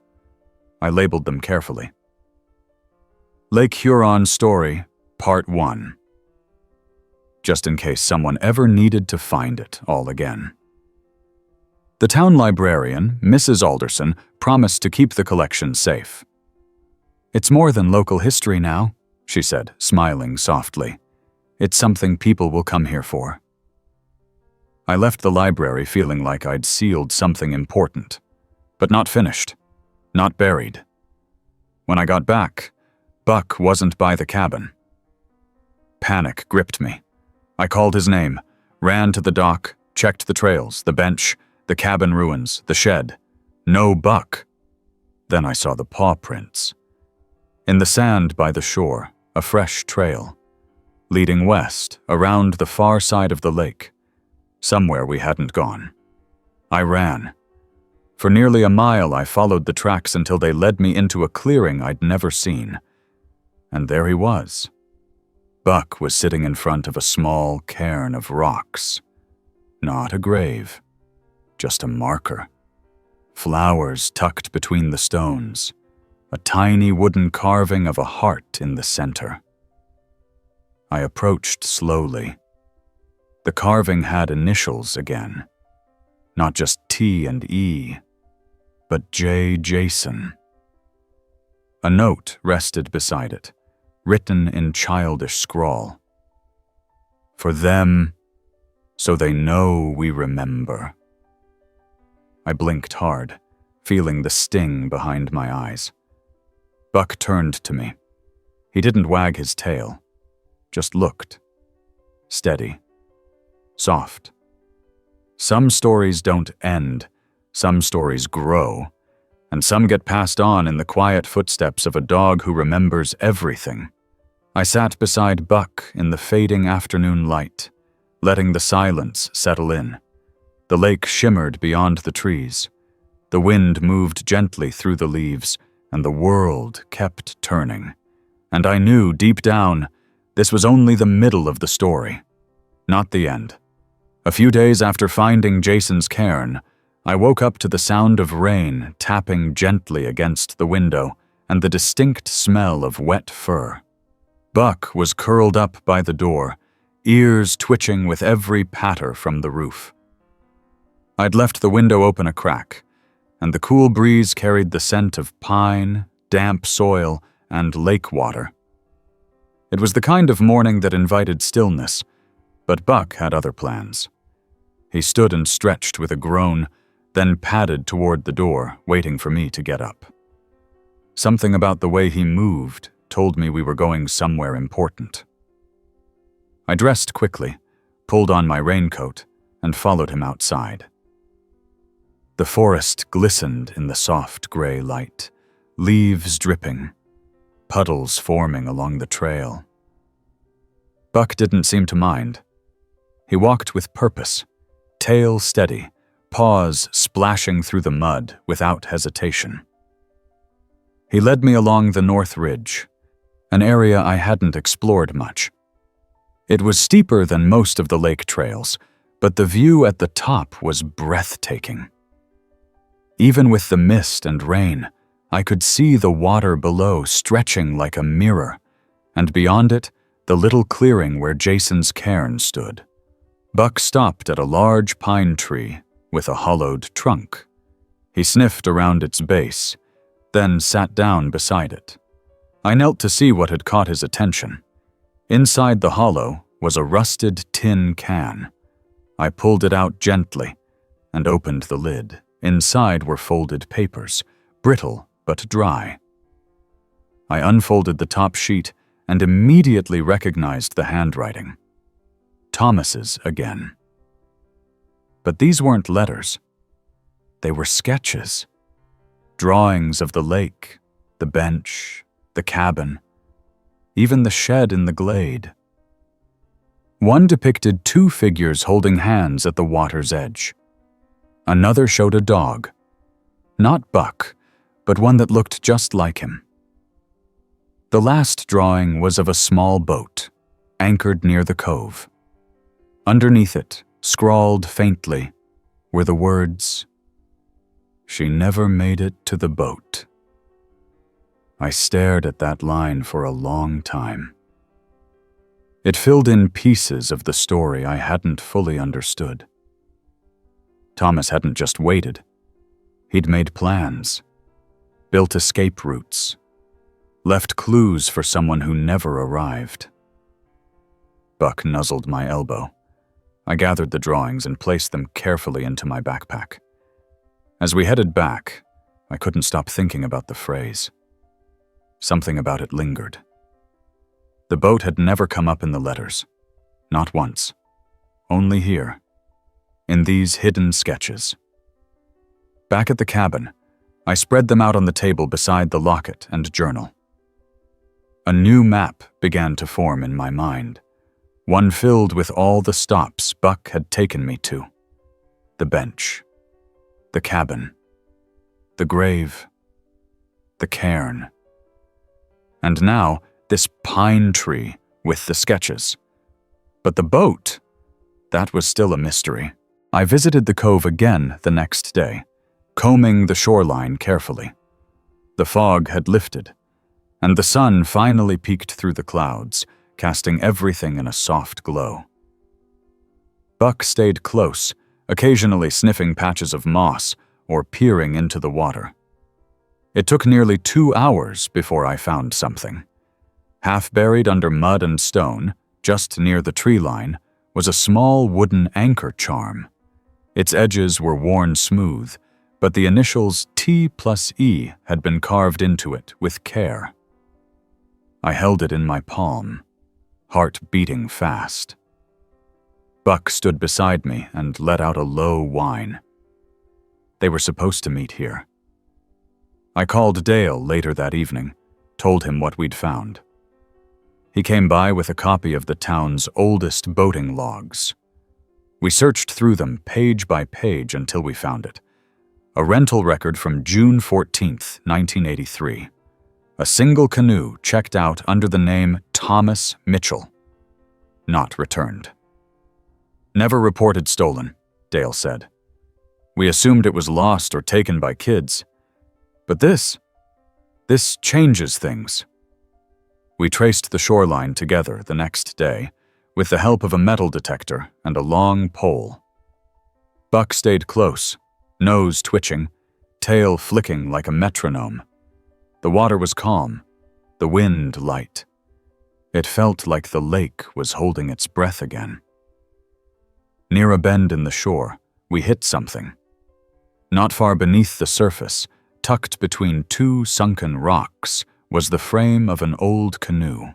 I labeled them carefully. Lake Huron Story, Part 1. Just in case someone ever needed to find it all again. The town librarian, Mrs. Alderson, promised to keep the collection safe. "It's more than local history now," she said, smiling softly. "It's something people will come here for." I left the library feeling like I'd sealed something important, but not finished, not buried. When I got back, Buck wasn't by the cabin. Panic gripped me. I called his name, ran to the dock, checked the trails, the bench, the cabin ruins, the shed. No Buck. Then I saw the paw prints, In the sand by the shore, a fresh trail, leading west around the far side of the lake, somewhere we hadn't gone. I ran. For nearly a mile, I followed the tracks until they led me into a clearing I'd never seen. And there he was. Buck was sitting in front of a small cairn of rocks. Not a grave, just a marker. Flowers tucked between the stones, a tiny wooden carving of a heart in the center. I approached slowly. The carving had initials again. Not just T and E, but J. Jason. A note rested beside it, written in childish scrawl. For them, so they know we remember. I blinked hard, feeling the sting behind my eyes. Buck turned to me. He didn't wag his tail, just looked. Steady. Soft. Some stories don't end, some stories grow, and some get passed on in the quiet footsteps of a dog who remembers everything. I sat beside Buck in the fading afternoon light, letting the silence settle in. The lake shimmered beyond the trees. The wind moved gently through the leaves, and the world kept turning. And I knew deep down, this was only the middle of the story, not the end. A few days after finding Jason's cairn, I woke up to the sound of rain tapping gently against the window and the distinct smell of wet fur. Buck was curled up by the door, ears twitching with every patter from the roof. I'd left the window open a crack, and the cool breeze carried the scent of pine, damp soil, and lake water. It was the kind of morning that invited stillness, but Buck had other plans. He stood and stretched with a groan, then padded toward the door, waiting for me to get up. Something about the way he moved told me we were going somewhere important. I dressed quickly, pulled on my raincoat, and followed him outside. The forest glistened in the soft gray light, leaves dripping, puddles forming along the trail. Buck didn't seem to mind. He walked with purpose, tail steady, paws splashing through the mud without hesitation. He led me along the North Ridge, an area I hadn't explored much. It was steeper than most of the lake trails, but the view at the top was breathtaking. Even with the mist and rain, I could see the water below stretching like a mirror, and beyond it, the little clearing where Jason's cairn stood. Buck stopped at a large pine tree with a hollowed trunk. He sniffed around its base, then sat down beside it. I knelt to see what had caught his attention. Inside the hollow was a rusted tin can. I pulled it out gently and opened the lid. Inside were folded papers, brittle but dry. I unfolded the top sheet and immediately recognized the handwriting. Thomas's again. But these weren't letters. They were sketches. Drawings of the lake, the bench, the cabin, even the shed in the glade. One depicted two figures holding hands at the water's edge. Another showed a dog. Not Buck, but one that looked just like him. The last drawing was of a small boat, anchored near the cove. Underneath it, scrawled faintly, were the words, "She never made it to the boat." I stared at that line for a long time. It filled in pieces of the story I hadn't fully understood. Thomas hadn't just waited. He'd made plans, built escape routes, left clues for someone who never arrived. Buck nuzzled my elbow. I gathered the drawings and placed them carefully into my backpack. As we headed back, I couldn't stop thinking about the phrase. Something about it lingered. The boat had never come up in the letters. Not once. Only here. In these hidden sketches. Back at the cabin, I spread them out on the table beside the locket and journal. A new map began to form in my mind, one filled with all the stops Buck had taken me to. The bench, the cabin, the grave, the cairn. And now, this pine tree with the sketches. But the boat, that was still a mystery. I visited the cove again the next day, combing the shoreline carefully. The fog had lifted, and the sun finally peeked through the clouds, casting everything in a soft glow. Buck stayed close, occasionally sniffing patches of moss or peering into the water. It took nearly 2 hours before I found something. Half buried under mud and stone, just near the tree line, was a small wooden anchor charm. Its edges were worn smooth, but the initials T+E had been carved into it with care. I held it in my palm, heart beating fast. Buck stood beside me and let out a low whine. They were supposed to meet here. I called Dale later that evening, told him what we'd found. He came by with a copy of the town's oldest boating logs. We searched through them page by page until we found it. A rental record from June 14th, 1983. A single canoe checked out under the name Thomas Mitchell. Not returned. Never reported stolen, Dale said. We assumed it was lost or taken by kids. But this changes things. We traced the shoreline together the next day, with the help of a metal detector and a long pole. Buck stayed close, nose twitching, tail flicking like a metronome. The water was calm, the wind light. It felt like the lake was holding its breath again. Near a bend in the shore, we hit something. Not far beneath the surface, tucked between two sunken rocks, was the frame of an old canoe.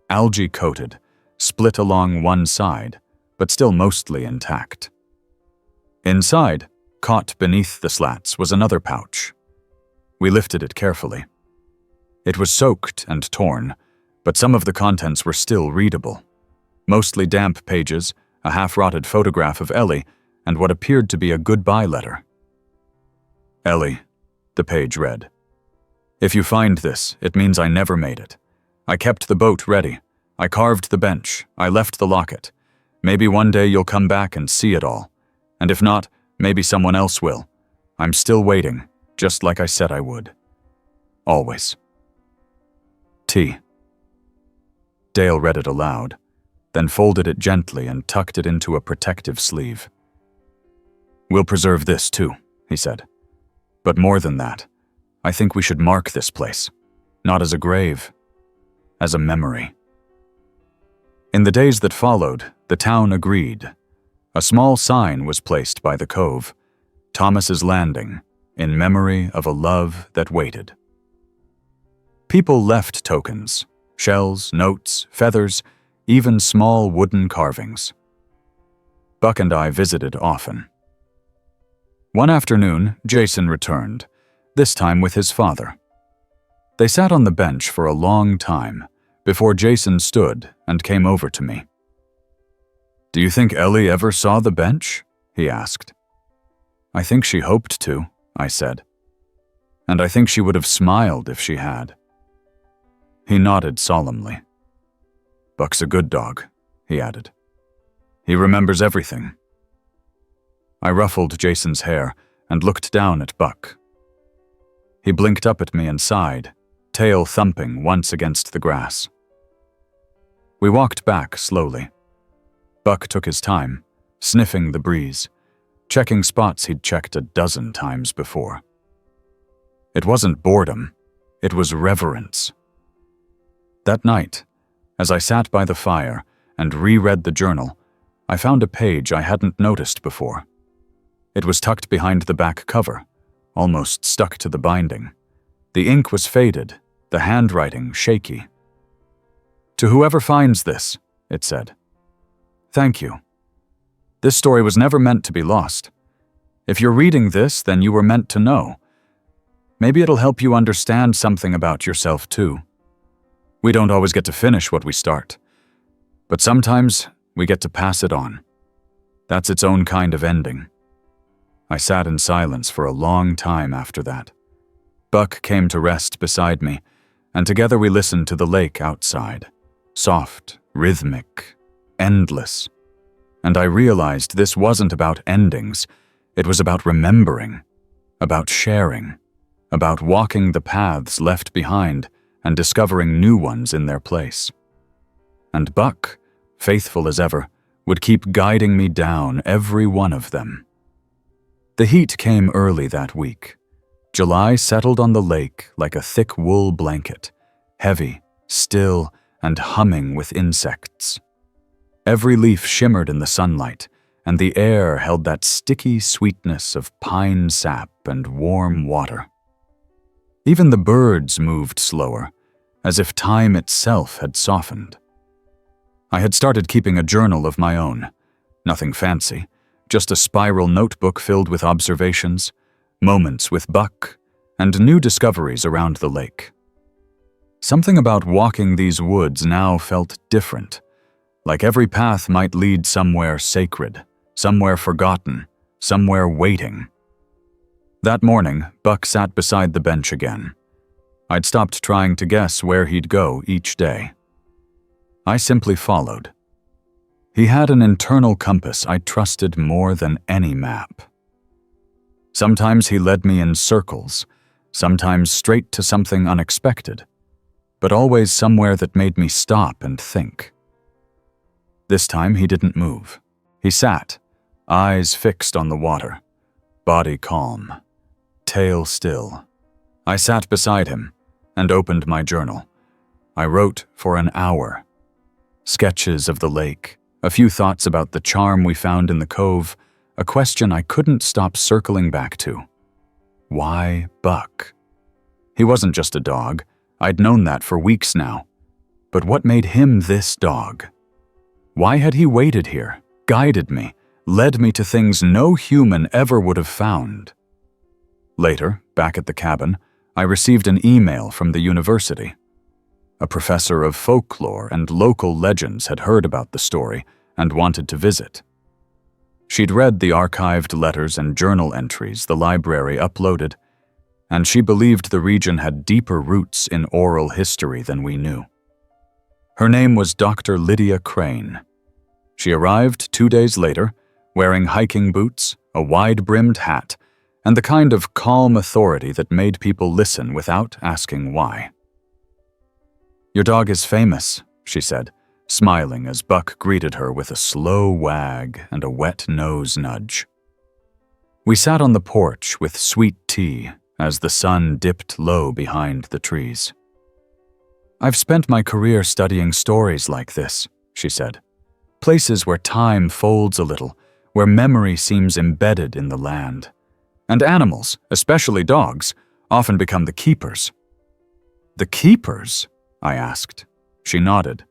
Algae-coated, split along one side, but still mostly intact. Inside, caught beneath the slats, was another pouch. We lifted it carefully. It was soaked and torn, but some of the contents were still readable. Mostly damp pages, a half-rotted photograph of Ellie, and what appeared to be a goodbye letter. Ellie, the page read. If you find this, it means I never made it. I kept the boat ready. I carved the bench. I left the locket. Maybe one day you'll come back and see it all. And if not, maybe someone else will. I'm still waiting, just like I said I would. Always. T. Dale read it aloud, then folded it gently and tucked it into a protective sleeve. We'll preserve this too, he said. But more than that, I think we should mark this place, not as a grave, as a memory. In the days that followed, the town agreed. A small sign was placed by the cove, Thomas's Landing, in memory of a love that waited. People left tokens, shells, notes, feathers, even small wooden carvings. Buck and I visited often. One afternoon, Jason returned, this time with his father. They sat on the bench for a long time before Jason stood and came over to me. Do you think Ellie ever saw the bench? He asked. I think she hoped to, I said. And I think she would have smiled if she had. He nodded solemnly. Buck's a good dog, he added. He remembers everything. I ruffled Jason's hair and looked down at Buck. He blinked up at me and sighed, tail thumping once against the grass. We walked back slowly. Buck took his time, sniffing the breeze, checking spots he'd checked a dozen times before. It wasn't boredom, it was reverence. That night, as I sat by the fire and reread the journal, I found a page I hadn't noticed before. It was tucked behind the back cover, almost stuck to the binding. The ink was faded, the handwriting shaky. To whoever finds this, it said, thank you. This story was never meant to be lost. If you're reading this, then you were meant to know. Maybe it'll help you understand something about yourself too. We don't always get to finish what we start, but sometimes we get to pass it on. That's its own kind of ending. I sat in silence for a long time after that. Buck came to rest beside me, and together we listened to the lake outside. Soft, rhythmic, endless. And I realized this wasn't about endings. It was about remembering, about sharing, about walking the paths left behind and discovering new ones in their place. And Buck, faithful as ever, would keep guiding me down every one of them. The heat came early that week. July settled on the lake like a thick wool blanket, heavy, still, and humming with insects. Every leaf shimmered in the sunlight, and the air held that sticky sweetness of pine sap and warm water. Even the birds moved slower, as if time itself had softened. I had started keeping a journal of my own. Nothing fancy, just a spiral notebook filled with observations, moments with Buck, and new discoveries around the lake. Something about walking these woods now felt different, like every path might lead somewhere sacred, somewhere forgotten, somewhere waiting. That morning, Buck sat beside the bench again. I'd stopped trying to guess where he'd go each day. I simply followed. He had an internal compass I trusted more than any map. Sometimes he led me in circles, sometimes straight to something unexpected, but always somewhere that made me stop and think. This time he didn't move. He sat, eyes fixed on the water, body calm, tail still. I sat beside him and opened my journal. I wrote for an hour. Sketches of the lake, a few thoughts about the charm we found in the cove, a question I couldn't stop circling back to. Why Buck? He wasn't just a dog. I'd known that for weeks now. But what made him this dog? Why had he waited here, guided me, led me to things no human ever would have found? Later, back at the cabin, I received an email from the university. A professor of folklore and local legends had heard about the story and wanted to visit. She'd read the archived letters and journal entries the library uploaded, and she believed the region had deeper roots in oral history than we knew. Her name was Dr. Lydia Crane. She arrived 2 days later, wearing hiking boots, a wide-brimmed hat, and the kind of calm authority that made people listen without asking why. "Your dog is famous," she said, smiling as Buck greeted her with a slow wag and a wet nose nudge. We sat on the porch with sweet tea as the sun dipped low behind the trees. "I've spent my career studying stories like this," she said. "Places where time folds a little, where memory seems embedded in the land. And animals, especially dogs, often become the keepers." "The keepers?" I asked. She nodded.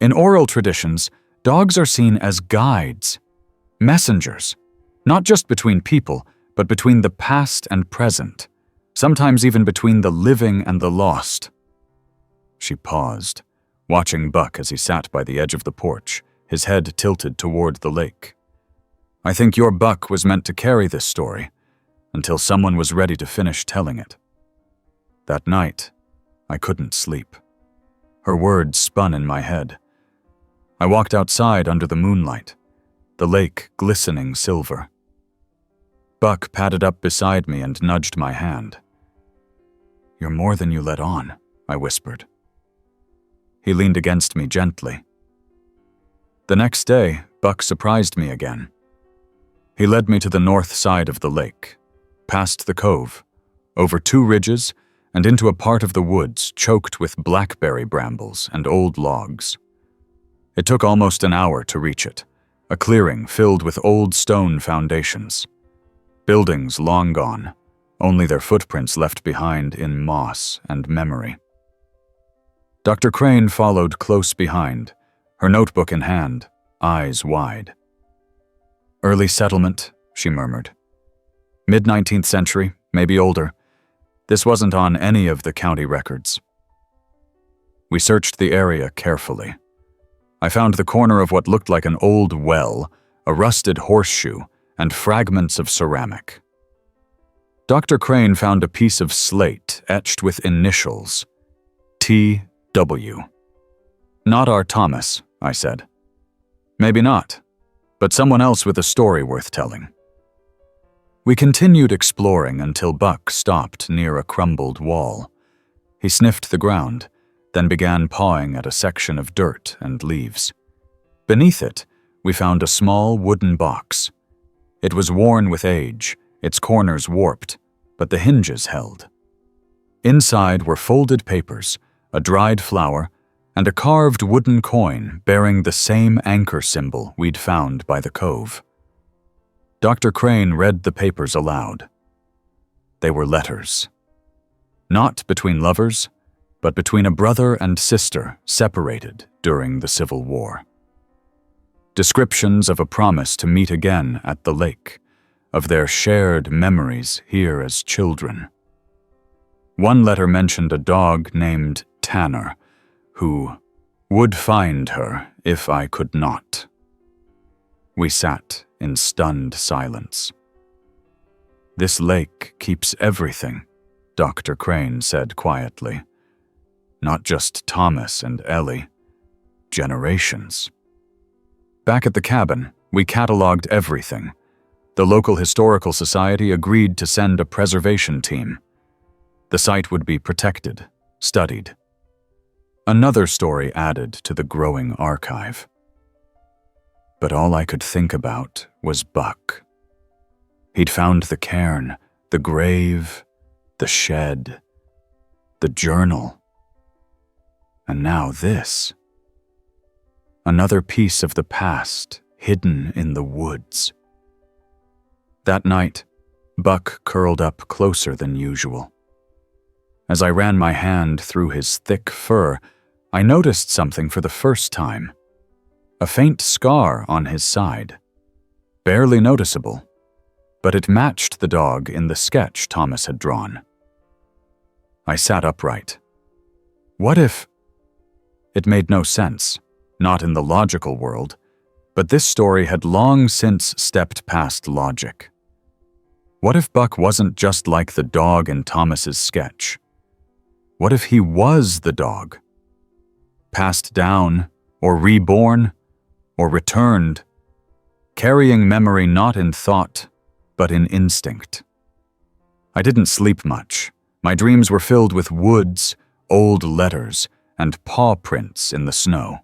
"In oral traditions, dogs are seen as guides, messengers, not just between people, but between the past and present, sometimes even between the living and the lost." She paused, watching Buck as he sat by the edge of the porch, his head tilted toward the lake. "I think your Buck was meant to carry this story, until someone was ready to finish telling it." That night, I couldn't sleep. Her words spun in my head. I walked outside under the moonlight, the lake glistening silver. Buck padded up beside me and nudged my hand. "You're more than you let on," I whispered. He leaned against me gently. The next day, Buck surprised me again. He led me to the north side of the lake, past the cove, over 2 ridges, and into a part of the woods choked with blackberry brambles and old logs. It took almost an hour to reach it, a clearing filled with old stone foundations. Buildings long gone, only their footprints left behind in moss and memory. Dr. Crane followed close behind, her notebook in hand, eyes wide. "Early settlement," she murmured. "Mid-19th century, maybe older. This wasn't on any of the county records." We searched the area carefully. I found the corner of what looked like an old well, a rusted horseshoe, and fragments of ceramic. Dr. Crane found a piece of slate etched with initials, T.W. Not our Thomas, I said. Maybe not, but someone else with a story worth telling. We continued exploring until Buck stopped near a crumbled wall. He sniffed the ground, then began pawing at a section of dirt and leaves. Beneath it, we found a small wooden box. It was worn with age, its corners warped, but the hinges held. Inside were folded papers, a dried flower, and a carved wooden coin bearing the same anchor symbol we'd found by the cove. Dr. Crane read the papers aloud. They were letters. Not between lovers, but between a brother and sister separated during the Civil War. Descriptions of a promise to meet again at the lake, of their shared memories here as children. One letter mentioned a dog named Tanner, who would find her if I could not. We sat in stunned silence. This lake keeps everything, Dr. Crane said quietly. Not just Thomas and Ellie, generations. Back at the cabin, we cataloged everything. The local historical society agreed to send a preservation team. The site would be protected, studied. Another story added to the growing archive. But all I could think about was Buck. He'd found the cairn, the grave, the shed, the journal. And now this. Another piece of the past hidden in the woods. That night, Buck curled up closer than usual. As I ran my hand through his thick fur, I noticed something for the first time. A faint scar on his side. Barely noticeable, but it matched the dog in the sketch Thomas had drawn. I sat upright. What if... It made no sense, not in the logical world, but this story had long since stepped past logic. What if Buck wasn't just like the dog in Thomas's sketch? What if he was the dog? Passed down, or reborn, or returned, carrying memory not in thought, but in instinct. I didn't sleep much. My dreams were filled with woods, old letters, and paw prints in the snow.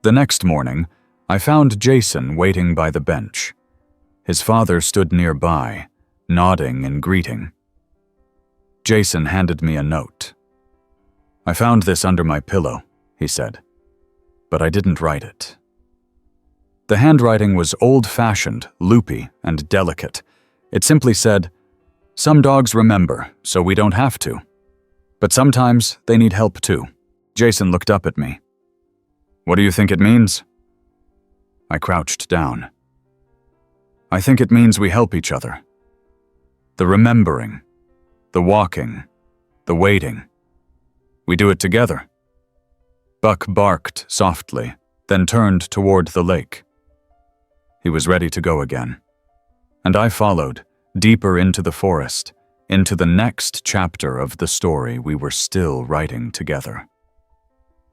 The next morning, I found Jason waiting by the bench. His father stood nearby, nodding in greeting. Jason handed me a note. I found this under my pillow, he said, but I didn't write it. The handwriting was old-fashioned, loopy, and delicate. It simply said, "Some dogs remember, so we don't have to. But sometimes they need help too." Jason looked up at me. "What do you think it means?" I crouched down. "I think it means we help each other. The remembering, the walking, the waiting. We do it together." Buck barked softly, then turned toward the lake. He was ready to go again. And I followed, deeper into the forest, into the next chapter of the story we were still writing together.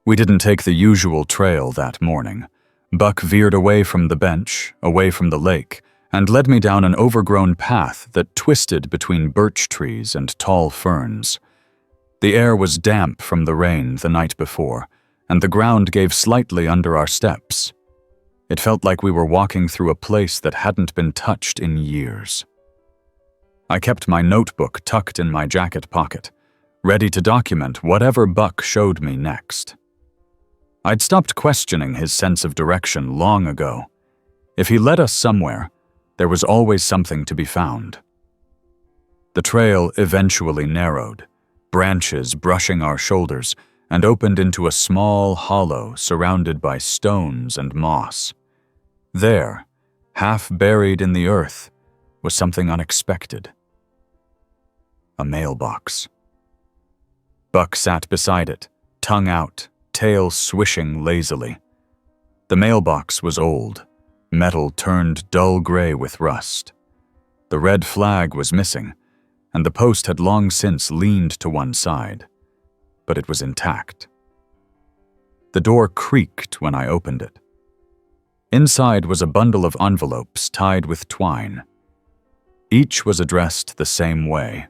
We didn't take the usual trail that morning. Buck veered away from the bench, away from the lake, and led me down an overgrown path that twisted between birch trees and tall ferns. The air was damp from the rain the night before, and the ground gave slightly under our steps. It felt like we were walking through a place that hadn't been touched in years. I kept my notebook tucked in my jacket pocket, ready to document whatever Buck showed me next. I'd stopped questioning his sense of direction long ago. If he led us somewhere, there was always something to be found. The trail eventually narrowed, branches brushing our shoulders, and opened into a small hollow surrounded by stones and moss. There, half buried in the earth, was something unexpected. A mailbox. Buck sat beside it, tongue out, tail swishing lazily. The mailbox was old, metal turned dull gray with rust. The red flag was missing, and the post had long since leaned to one side, but it was intact. The door creaked when I opened it. Inside was a bundle of envelopes tied with twine. Each was addressed the same way: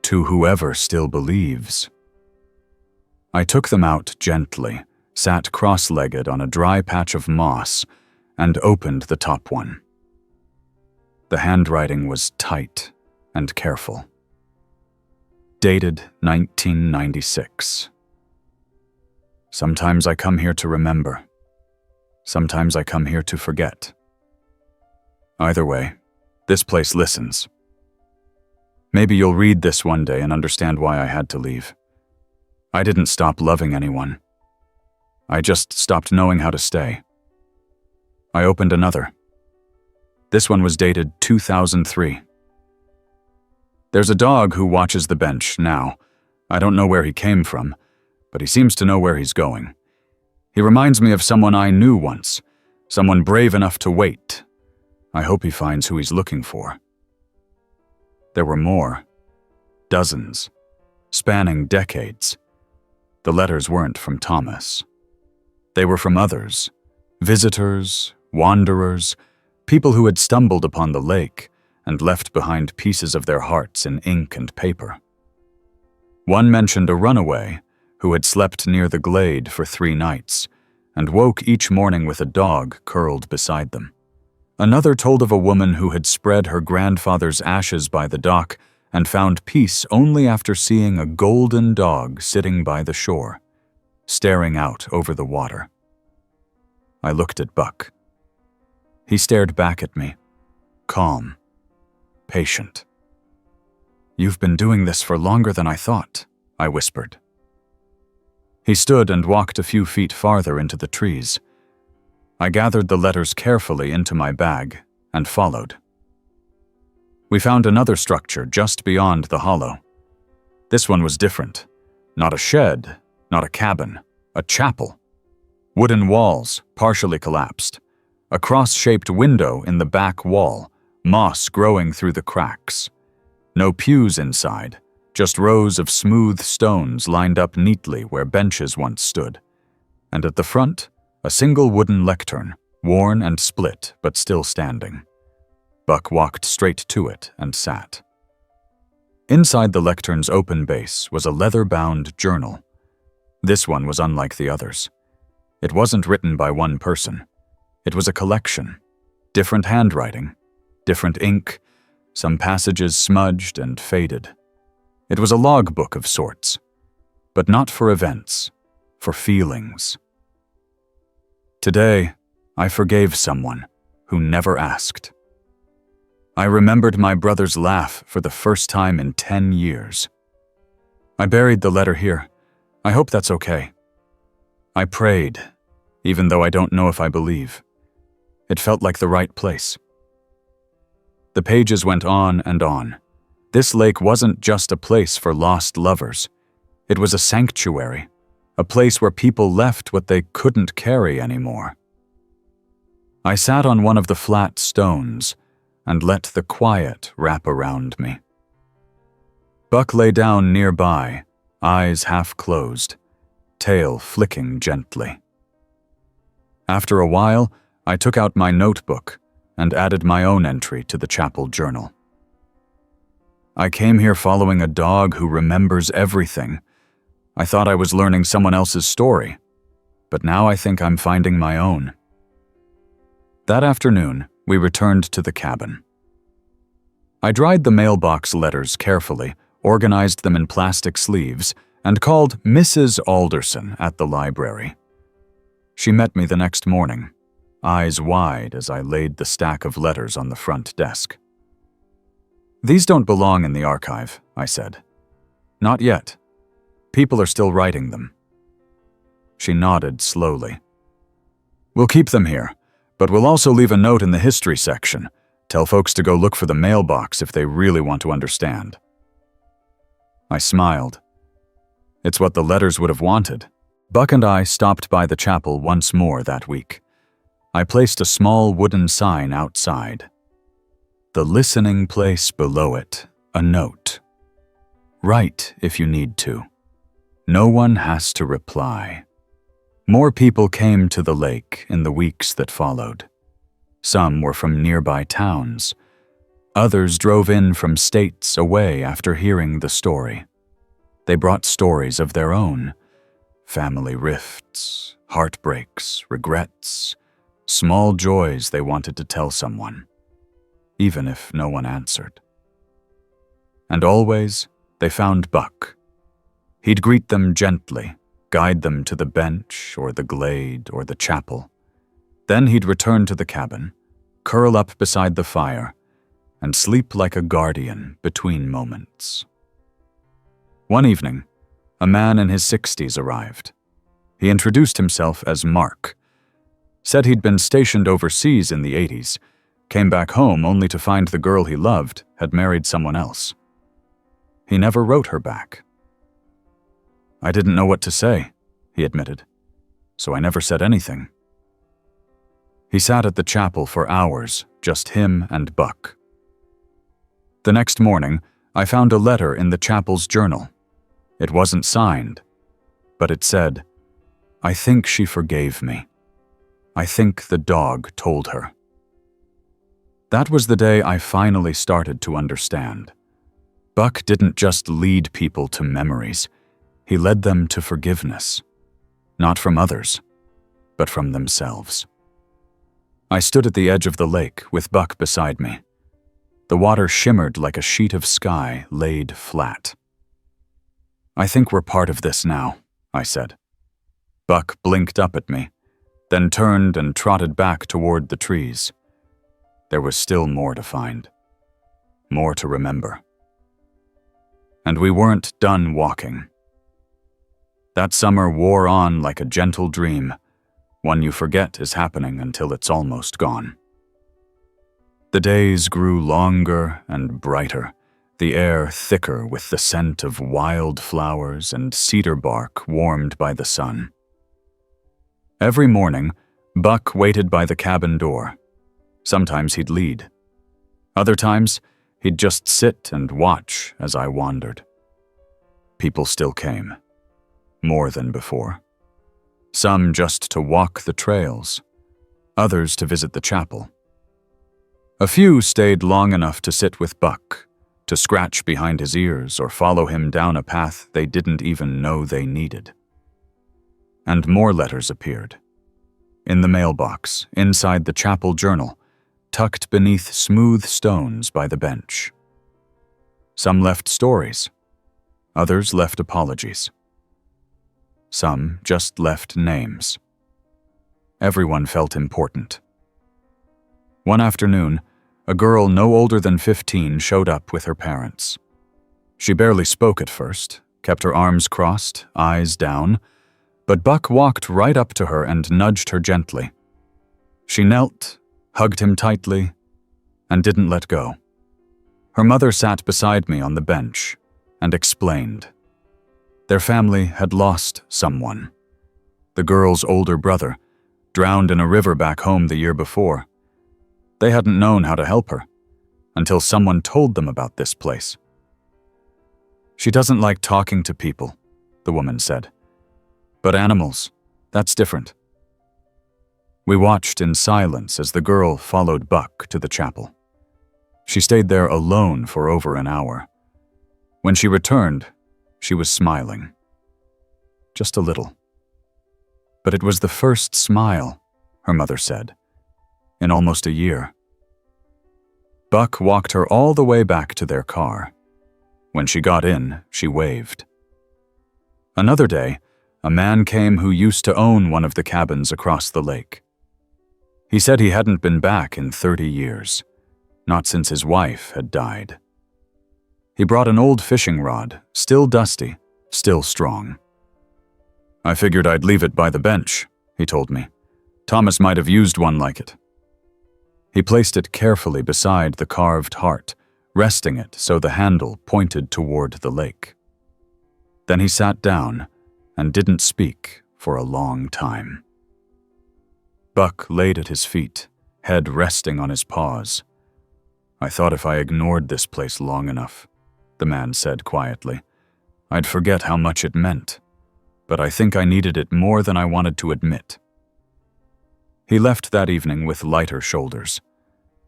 to whoever still believes. I took them out gently, sat cross-legged on a dry patch of moss, and opened the top one. The handwriting was tight and careful. Dated 1996. Sometimes I come here to remember. Sometimes I come here to forget. Either way, this place listens. Maybe you'll read this one day and understand why I had to leave. I didn't stop loving anyone. I just stopped knowing how to stay. I opened another. This one was dated 2003. There's a dog who watches the bench now. I don't know where he came from, but he seems to know where he's going. He reminds me of someone I knew once, someone brave enough to wait. I hope he finds who he's looking for. There were more. Dozens. Spanning decades. The letters weren't from Thomas. They were from others. Visitors, wanderers, people who had stumbled upon the lake and left behind pieces of their hearts in ink and paper. One mentioned a runaway who had slept near the glade for 3 nights and woke each morning with a dog curled beside them. Another told of a woman who had spread her grandfather's ashes by the dock and found peace only after seeing a golden dog sitting by the shore, staring out over the water. I looked at Buck. He stared back at me, calm, patient. "You've been doing this for longer than I thought," I whispered. He stood and walked a few feet farther into the trees. I gathered the letters carefully into my bag and followed. We found another structure just beyond the hollow. This one was different. Not a shed, not a cabin, a chapel. Wooden walls, partially collapsed. A cross-shaped window in the back wall, moss growing through the cracks. No pews inside, just rows of smooth stones lined up neatly where benches once stood. And at the front, a single wooden lectern, worn and split but still standing. Buck walked straight to it and sat. Inside the lectern's open base was a leather-bound journal. This one was unlike the others. It wasn't written by one person. It was a collection. Different handwriting, different ink, some passages smudged and faded. It was a logbook of sorts, but not for events, for feelings. Today, I forgave someone who never asked. I remembered my brother's laugh for the first time in 10 years. I buried the letter here. I hope that's okay. I prayed, even though I don't know if I believe. It felt like the right place. The pages went on and on. This lake wasn't just a place for lost lovers. It was a sanctuary, a place where people left what they couldn't carry anymore. I sat on one of the flat stones and let the quiet wrap around me. Buck lay down nearby, eyes half closed, tail flicking gently. After a while, I took out my notebook and added my own entry to the chapel journal. I came here following a dog who remembers everything. I thought I was learning someone else's story, but now I think I'm finding my own. That afternoon, we returned to the cabin. I dried the mailbox letters carefully, organized them in plastic sleeves, and called Mrs. Alderson at the library. She met me the next morning, eyes wide as I laid the stack of letters on the front desk. "These don't belong in the archive," I said. "Not yet. People are still writing them." She nodded slowly. "We'll keep them here, but we'll also leave a note in the history section. Tell folks to go look for the mailbox if they really want to understand." I smiled. It's what the letters would have wanted. Buck and I stopped by the chapel once more that week. I placed a small wooden sign outside. The listening place below it, a note. Write if you need to. No one has to reply. More people came to the lake in the weeks that followed. Some were from nearby towns. Others drove in from states away after hearing the story. They brought stories of their own. Family rifts, heartbreaks, regrets, small joys they wanted to tell someone, even if no one answered. And always, they found Buck. He'd greet them gently, guide them to the bench or the glade or the chapel. Then he'd return to the cabin, curl up beside the fire, and sleep like a guardian between moments. One evening, a man in his 60s arrived. He introduced himself as Mark, said he'd been stationed overseas in the 80s, came back home only to find the girl he loved had married someone else. He never wrote her back. I didn't know what to say, he admitted, so I never said anything. He sat at the chapel for hours, just him and Buck. The next morning, I found a letter in the chapel's journal. It wasn't signed, but it said, "I think she forgave me. I think the dog told her." That was the day I finally started to understand. Buck didn't just lead people to memories, he led them to forgiveness. Not from others, but from themselves. I stood at the edge of the lake with Buck beside me. The water shimmered like a sheet of sky laid flat. "I think we're part of this now," I said. Buck blinked up at me, then turned and trotted back toward the trees. There was still more to find, more to remember. And we weren't done walking. That summer wore on like a gentle dream, one you forget is happening until it's almost gone. The days grew longer and brighter, the air thicker with the scent of wild flowers and cedar bark warmed by the sun. Every morning, Buck waited by the cabin door. Sometimes he'd lead. Other times, he'd just sit and watch as I wandered. People still came. More than before. Some just to walk the trails, others to visit the chapel. A few stayed long enough to sit with Buck, to scratch behind his ears or follow him down a path they didn't even know they needed. And more letters appeared. In the mailbox, inside the chapel journal, tucked beneath smooth stones by the bench. Some left stories. Others left apologies. Some just left names. Everyone felt important. One afternoon, a girl no older than 15 showed up with her parents. She barely spoke at first, kept her arms crossed, eyes down, but Buck walked right up to her and nudged her gently. She knelt, hugged him tightly, and didn't let go. Her mother sat beside me on the bench and explained. Their family had lost someone. The girl's older brother, drowned in a river back home the year before. They hadn't known how to help her, until someone told them about this place. "She doesn't like talking to people," the woman said. "But animals, that's different." We watched in silence as the girl followed Buck to the chapel. She stayed there alone for over an hour. When she returned, she was smiling. Just a little. But it was the first smile, her mother said, in almost a year. Buck walked her all the way back to their car. When she got in, she waved. Another day, a man came who used to own one of the cabins across the lake. He said he hadn't been back in 30 years, not since his wife had died. He brought an old fishing rod, still dusty, still strong. "I figured I'd leave it by the bench," he told me. "Thomas might have used one like it." He placed it carefully beside the carved heart, resting it so the handle pointed toward the lake. Then he sat down and didn't speak for a long time. Buck laid at his feet, head resting on his paws. "I thought if I ignored this place long enough," the man said quietly, "I'd forget how much it meant. But I think I needed it more than I wanted to admit." He left that evening with lighter shoulders.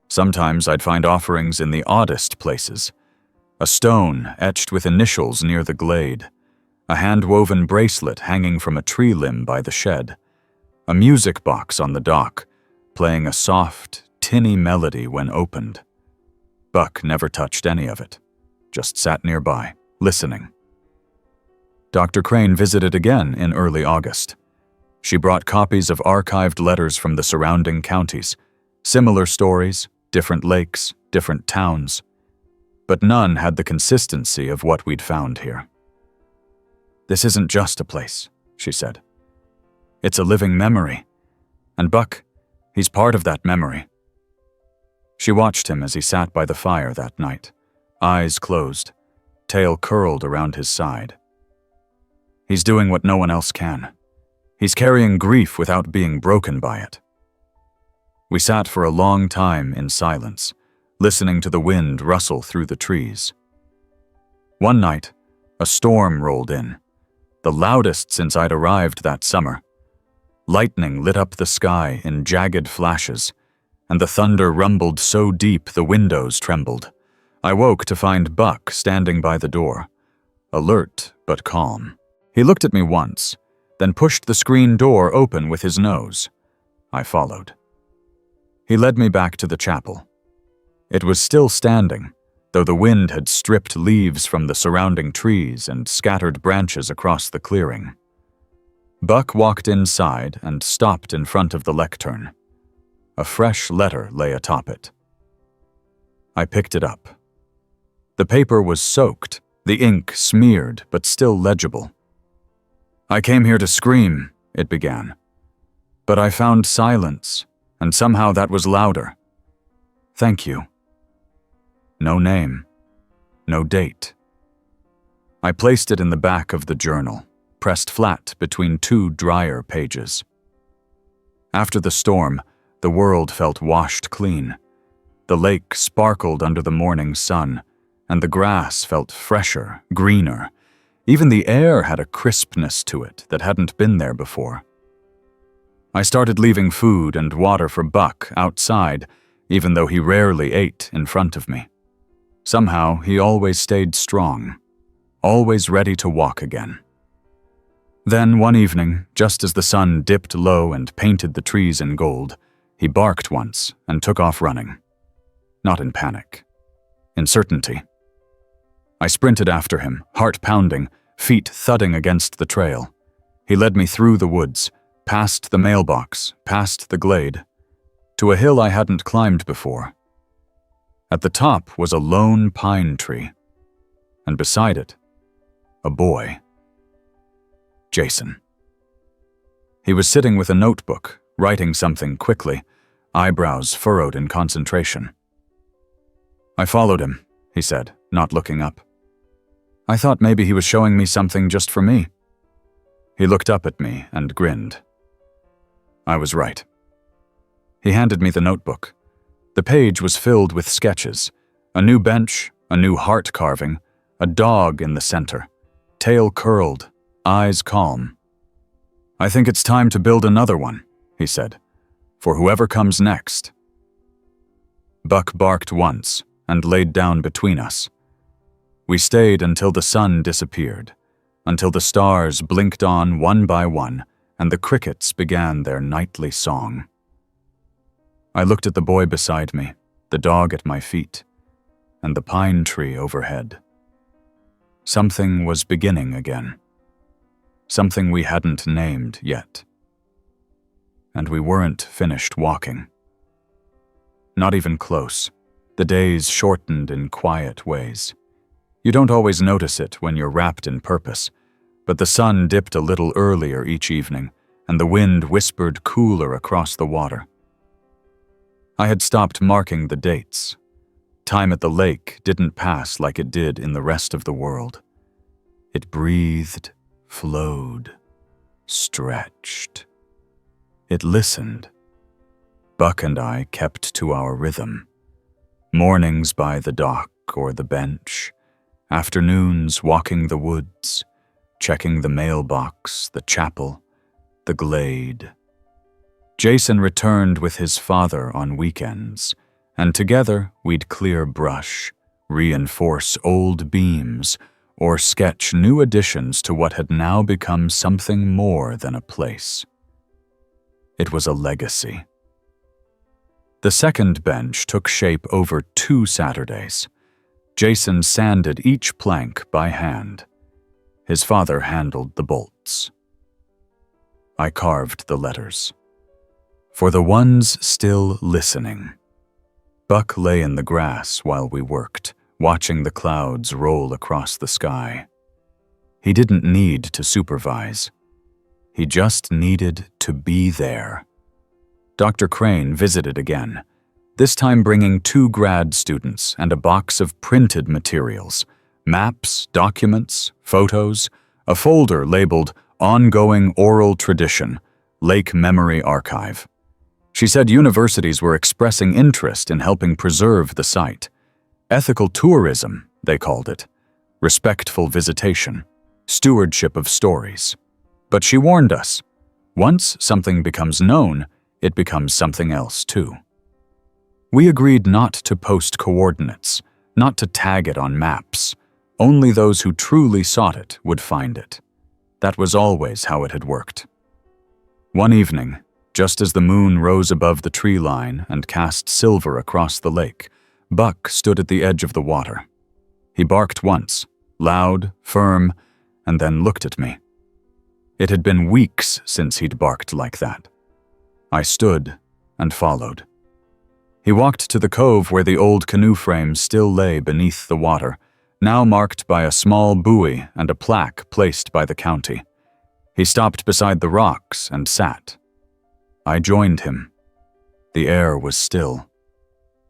Sometimes I'd find offerings in the oddest places. A stone etched with initials near the glade, a hand-woven bracelet hanging from a tree limb by the shed, a music box on the dock, playing a soft, tinny melody when opened. Buck never touched any of it, just sat nearby, listening. Dr. Crane visited again in early August. She brought copies of archived letters from the surrounding counties, similar stories, different lakes, different towns, but none had the consistency of what we'd found here. "This isn't just a place," she said. "It's a living memory. And Buck, he's part of that memory." She watched him as he sat by the fire that night, eyes closed, tail curled around his side. "He's doing what no one else can. He's carrying grief without being broken by it." We sat for a long time in silence, listening to the wind rustle through the trees. One night, a storm rolled in, the loudest since I'd arrived that summer. Lightning lit up the sky in jagged flashes, and the thunder rumbled so deep the windows trembled. I woke to find Buck standing by the door, alert but calm. He looked at me once, then pushed the screen door open with his nose. I followed. He led me back to the chapel. It was still standing, though the wind had stripped leaves from the surrounding trees and scattered branches across the clearing. Buck walked inside and stopped in front of the lectern. A fresh letter lay atop it. I picked it up. The paper was soaked, the ink smeared but still legible. "I came here to scream," it began. "But I found silence, and somehow that was louder. Thank you." No name. No date. I placed it in the back of the journal, pressed flat between two drier pages. After the storm, the world felt washed clean. The lake sparkled under the morning sun, and the grass felt fresher, greener. Even the air had a crispness to it that hadn't been there before. I started leaving food and water for Buck outside, even though he rarely ate in front of me. Somehow, he always stayed strong, always ready to walk again. Then one evening, just as the sun dipped low and painted the trees in gold, he barked once and took off running. Not in panic. In certainty. I sprinted after him, heart pounding, feet thudding against the trail. He led me through the woods, past the mailbox, past the glade, to a hill I hadn't climbed before. At the top was a lone pine tree, and beside it, a boy. Jason. He was sitting with a notebook, writing something quickly, eyebrows furrowed in concentration. "I followed him," he said, not looking up. "I thought maybe he was showing me something just for me." He looked up at me and grinned. I was right. He handed me the notebook. The page was filled with sketches, a new bench, a new heart carving, a dog in the center, tail curled, eyes calm. "I think it's time to build another one," he said, "for whoever comes next." Buck barked once and laid down between us. We stayed until the sun disappeared, until the stars blinked on one by one and the crickets began their nightly song. I looked at the boy beside me, the dog at my feet, and the pine tree overhead. Something was beginning again. Something we hadn't named yet. And we weren't finished walking. Not even close. The days shortened in quiet ways. You don't always notice it when you're wrapped in purpose, but the sun dipped a little earlier each evening, and the wind whispered cooler across the water. I had stopped marking the dates. Time at the lake didn't pass like it did in the rest of the world. It breathed, flowed, stretched. It listened. Buck and I kept to our rhythm. Mornings by the dock or the bench, afternoons walking the woods, checking the mailbox, the chapel, the glade. Jason returned with his father on weekends, and together we'd clear brush, reinforce old beams, or sketch new additions to what had now become something more than a place. It was a legacy. The second bench took shape over 2 Saturdays. Jason sanded each plank by hand. His father handled the bolts. I carved the letters. For the ones still listening. Buck lay in the grass while we worked, watching the clouds roll across the sky. He didn't need to supervise. He just needed to be there. Dr. Crane visited again, this time bringing 2 grad students and a box of printed materials, maps, documents, photos, a folder labeled Ongoing Oral Tradition, Lake Memory Archive. She said universities were expressing interest in helping preserve the site. Ethical tourism, they called it. Respectful visitation. Stewardship of stories. But she warned us, once something becomes known, it becomes something else too. We agreed not to post coordinates, not to tag it on maps. Only those who truly sought it would find it. That was always how it had worked. One evening, just as the moon rose above the tree line and cast silver across the lake, Buck stood at the edge of the water. He barked once, loud, firm, and then looked at me. It had been weeks since he'd barked like that. I stood and followed. He walked to the cove where the old canoe frame still lay beneath the water, now marked by a small buoy and a plaque placed by the county. He stopped beside the rocks and sat. I joined him. The air was still.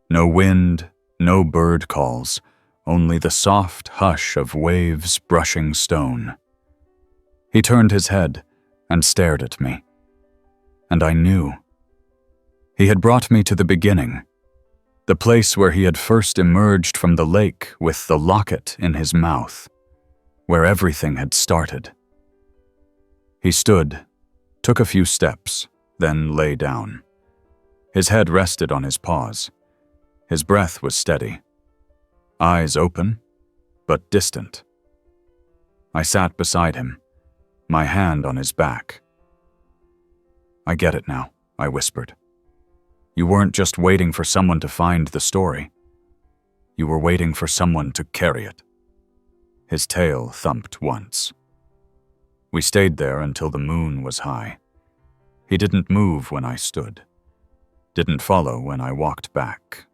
No wind, no bird calls, only the soft hush of waves brushing stone. He turned his head and stared at me. And I knew. He had brought me to the beginning, the place where he had first emerged from the lake with the locket in his mouth, where everything had started. He stood, took a few steps, then lay down. His head rested on his paws. His breath was steady. Eyes open, but distant. I sat beside him, my hand on his back. "I get it now," I whispered. "You weren't just waiting for someone to find the story. You were waiting for someone to carry it." His tail thumped once. We stayed there until the moon was high. He didn't move when I stood. Didn't follow when I walked back.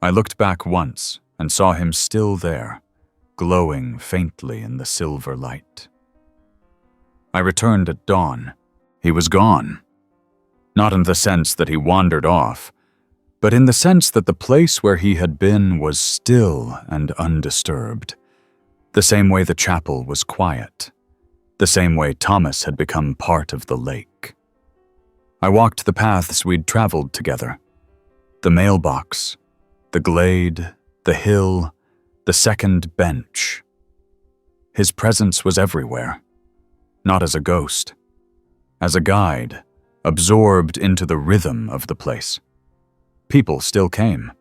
I looked back once and saw him still there, glowing faintly in the silver light. I returned at dawn. He was gone. Not in the sense that he wandered off, but in the sense that the place where he had been was still and undisturbed. The same way the chapel was quiet. The same way Thomas had become part of the lake. I walked the paths we'd traveled together. The mailbox, the glade, the hill, the second bench. His presence was everywhere. Not as a ghost. As a guide, absorbed into the rhythm of the place. People still came.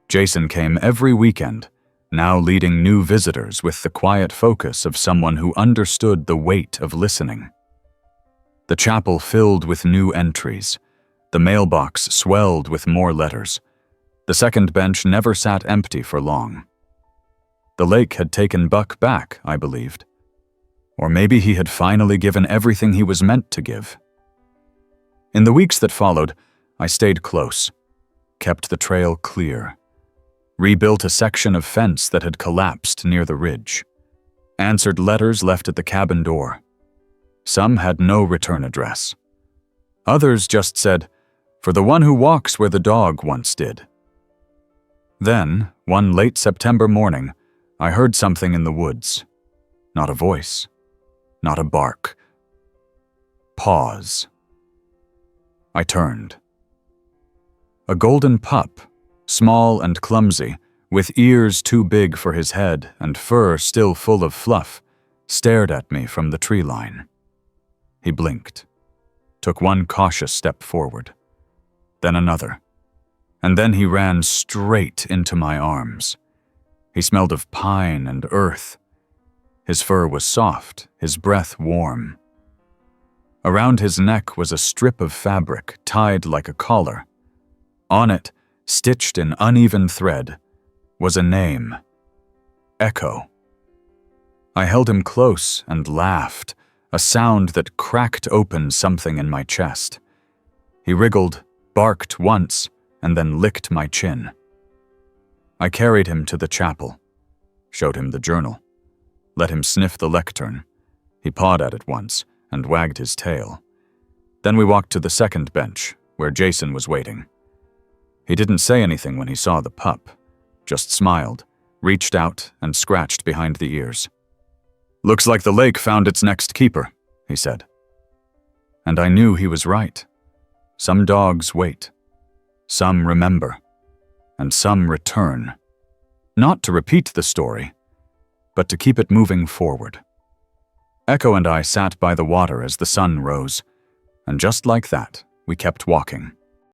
Jason came every weekend, now leading new visitors with the quiet focus of someone who understood the weight of listening. The chapel filled with new entries. The mailbox swelled with more letters. The second bench never sat empty for long. The lake had taken Buck back, I believed. Or maybe he had finally given everything he was meant to give. In the weeks that followed, I stayed close, kept the trail clear, rebuilt a section of fence that had collapsed near the ridge, answered letters left at the cabin door. Some had no return address. Others just said, "For the one who walks where the dog once did." Then, one late September morning, I heard something in the woods. Not a voice. Not a bark. Pause. I turned. A golden pup, small and clumsy, with ears too big for his head and fur still full of fluff, stared at me from the tree line. He blinked, took one cautious step forward, then another, and then he ran straight into my arms. He smelled of pine and earth. His fur was soft, his breath warm. Around his neck was a strip of fabric tied like a collar. On it, stitched in uneven thread, was a name. Echo. I held him close and laughed, a sound that cracked open something in my chest. He wriggled, barked once, and then licked my chin. I carried him to the chapel, showed him the journal, let him sniff the lectern. He pawed at it once and wagged his tail. Then we walked to the second bench, where Jason was waiting. He didn't say anything when he saw the pup, just smiled, reached out, and scratched behind the ears. "Looks like the lake found its next keeper," he said. And I knew he was right. Some dogs wait. Some remember. And some return. Not to repeat the story, but to keep it moving forward. Echo and I sat by the water as the sun rose, and just like that, we kept walking.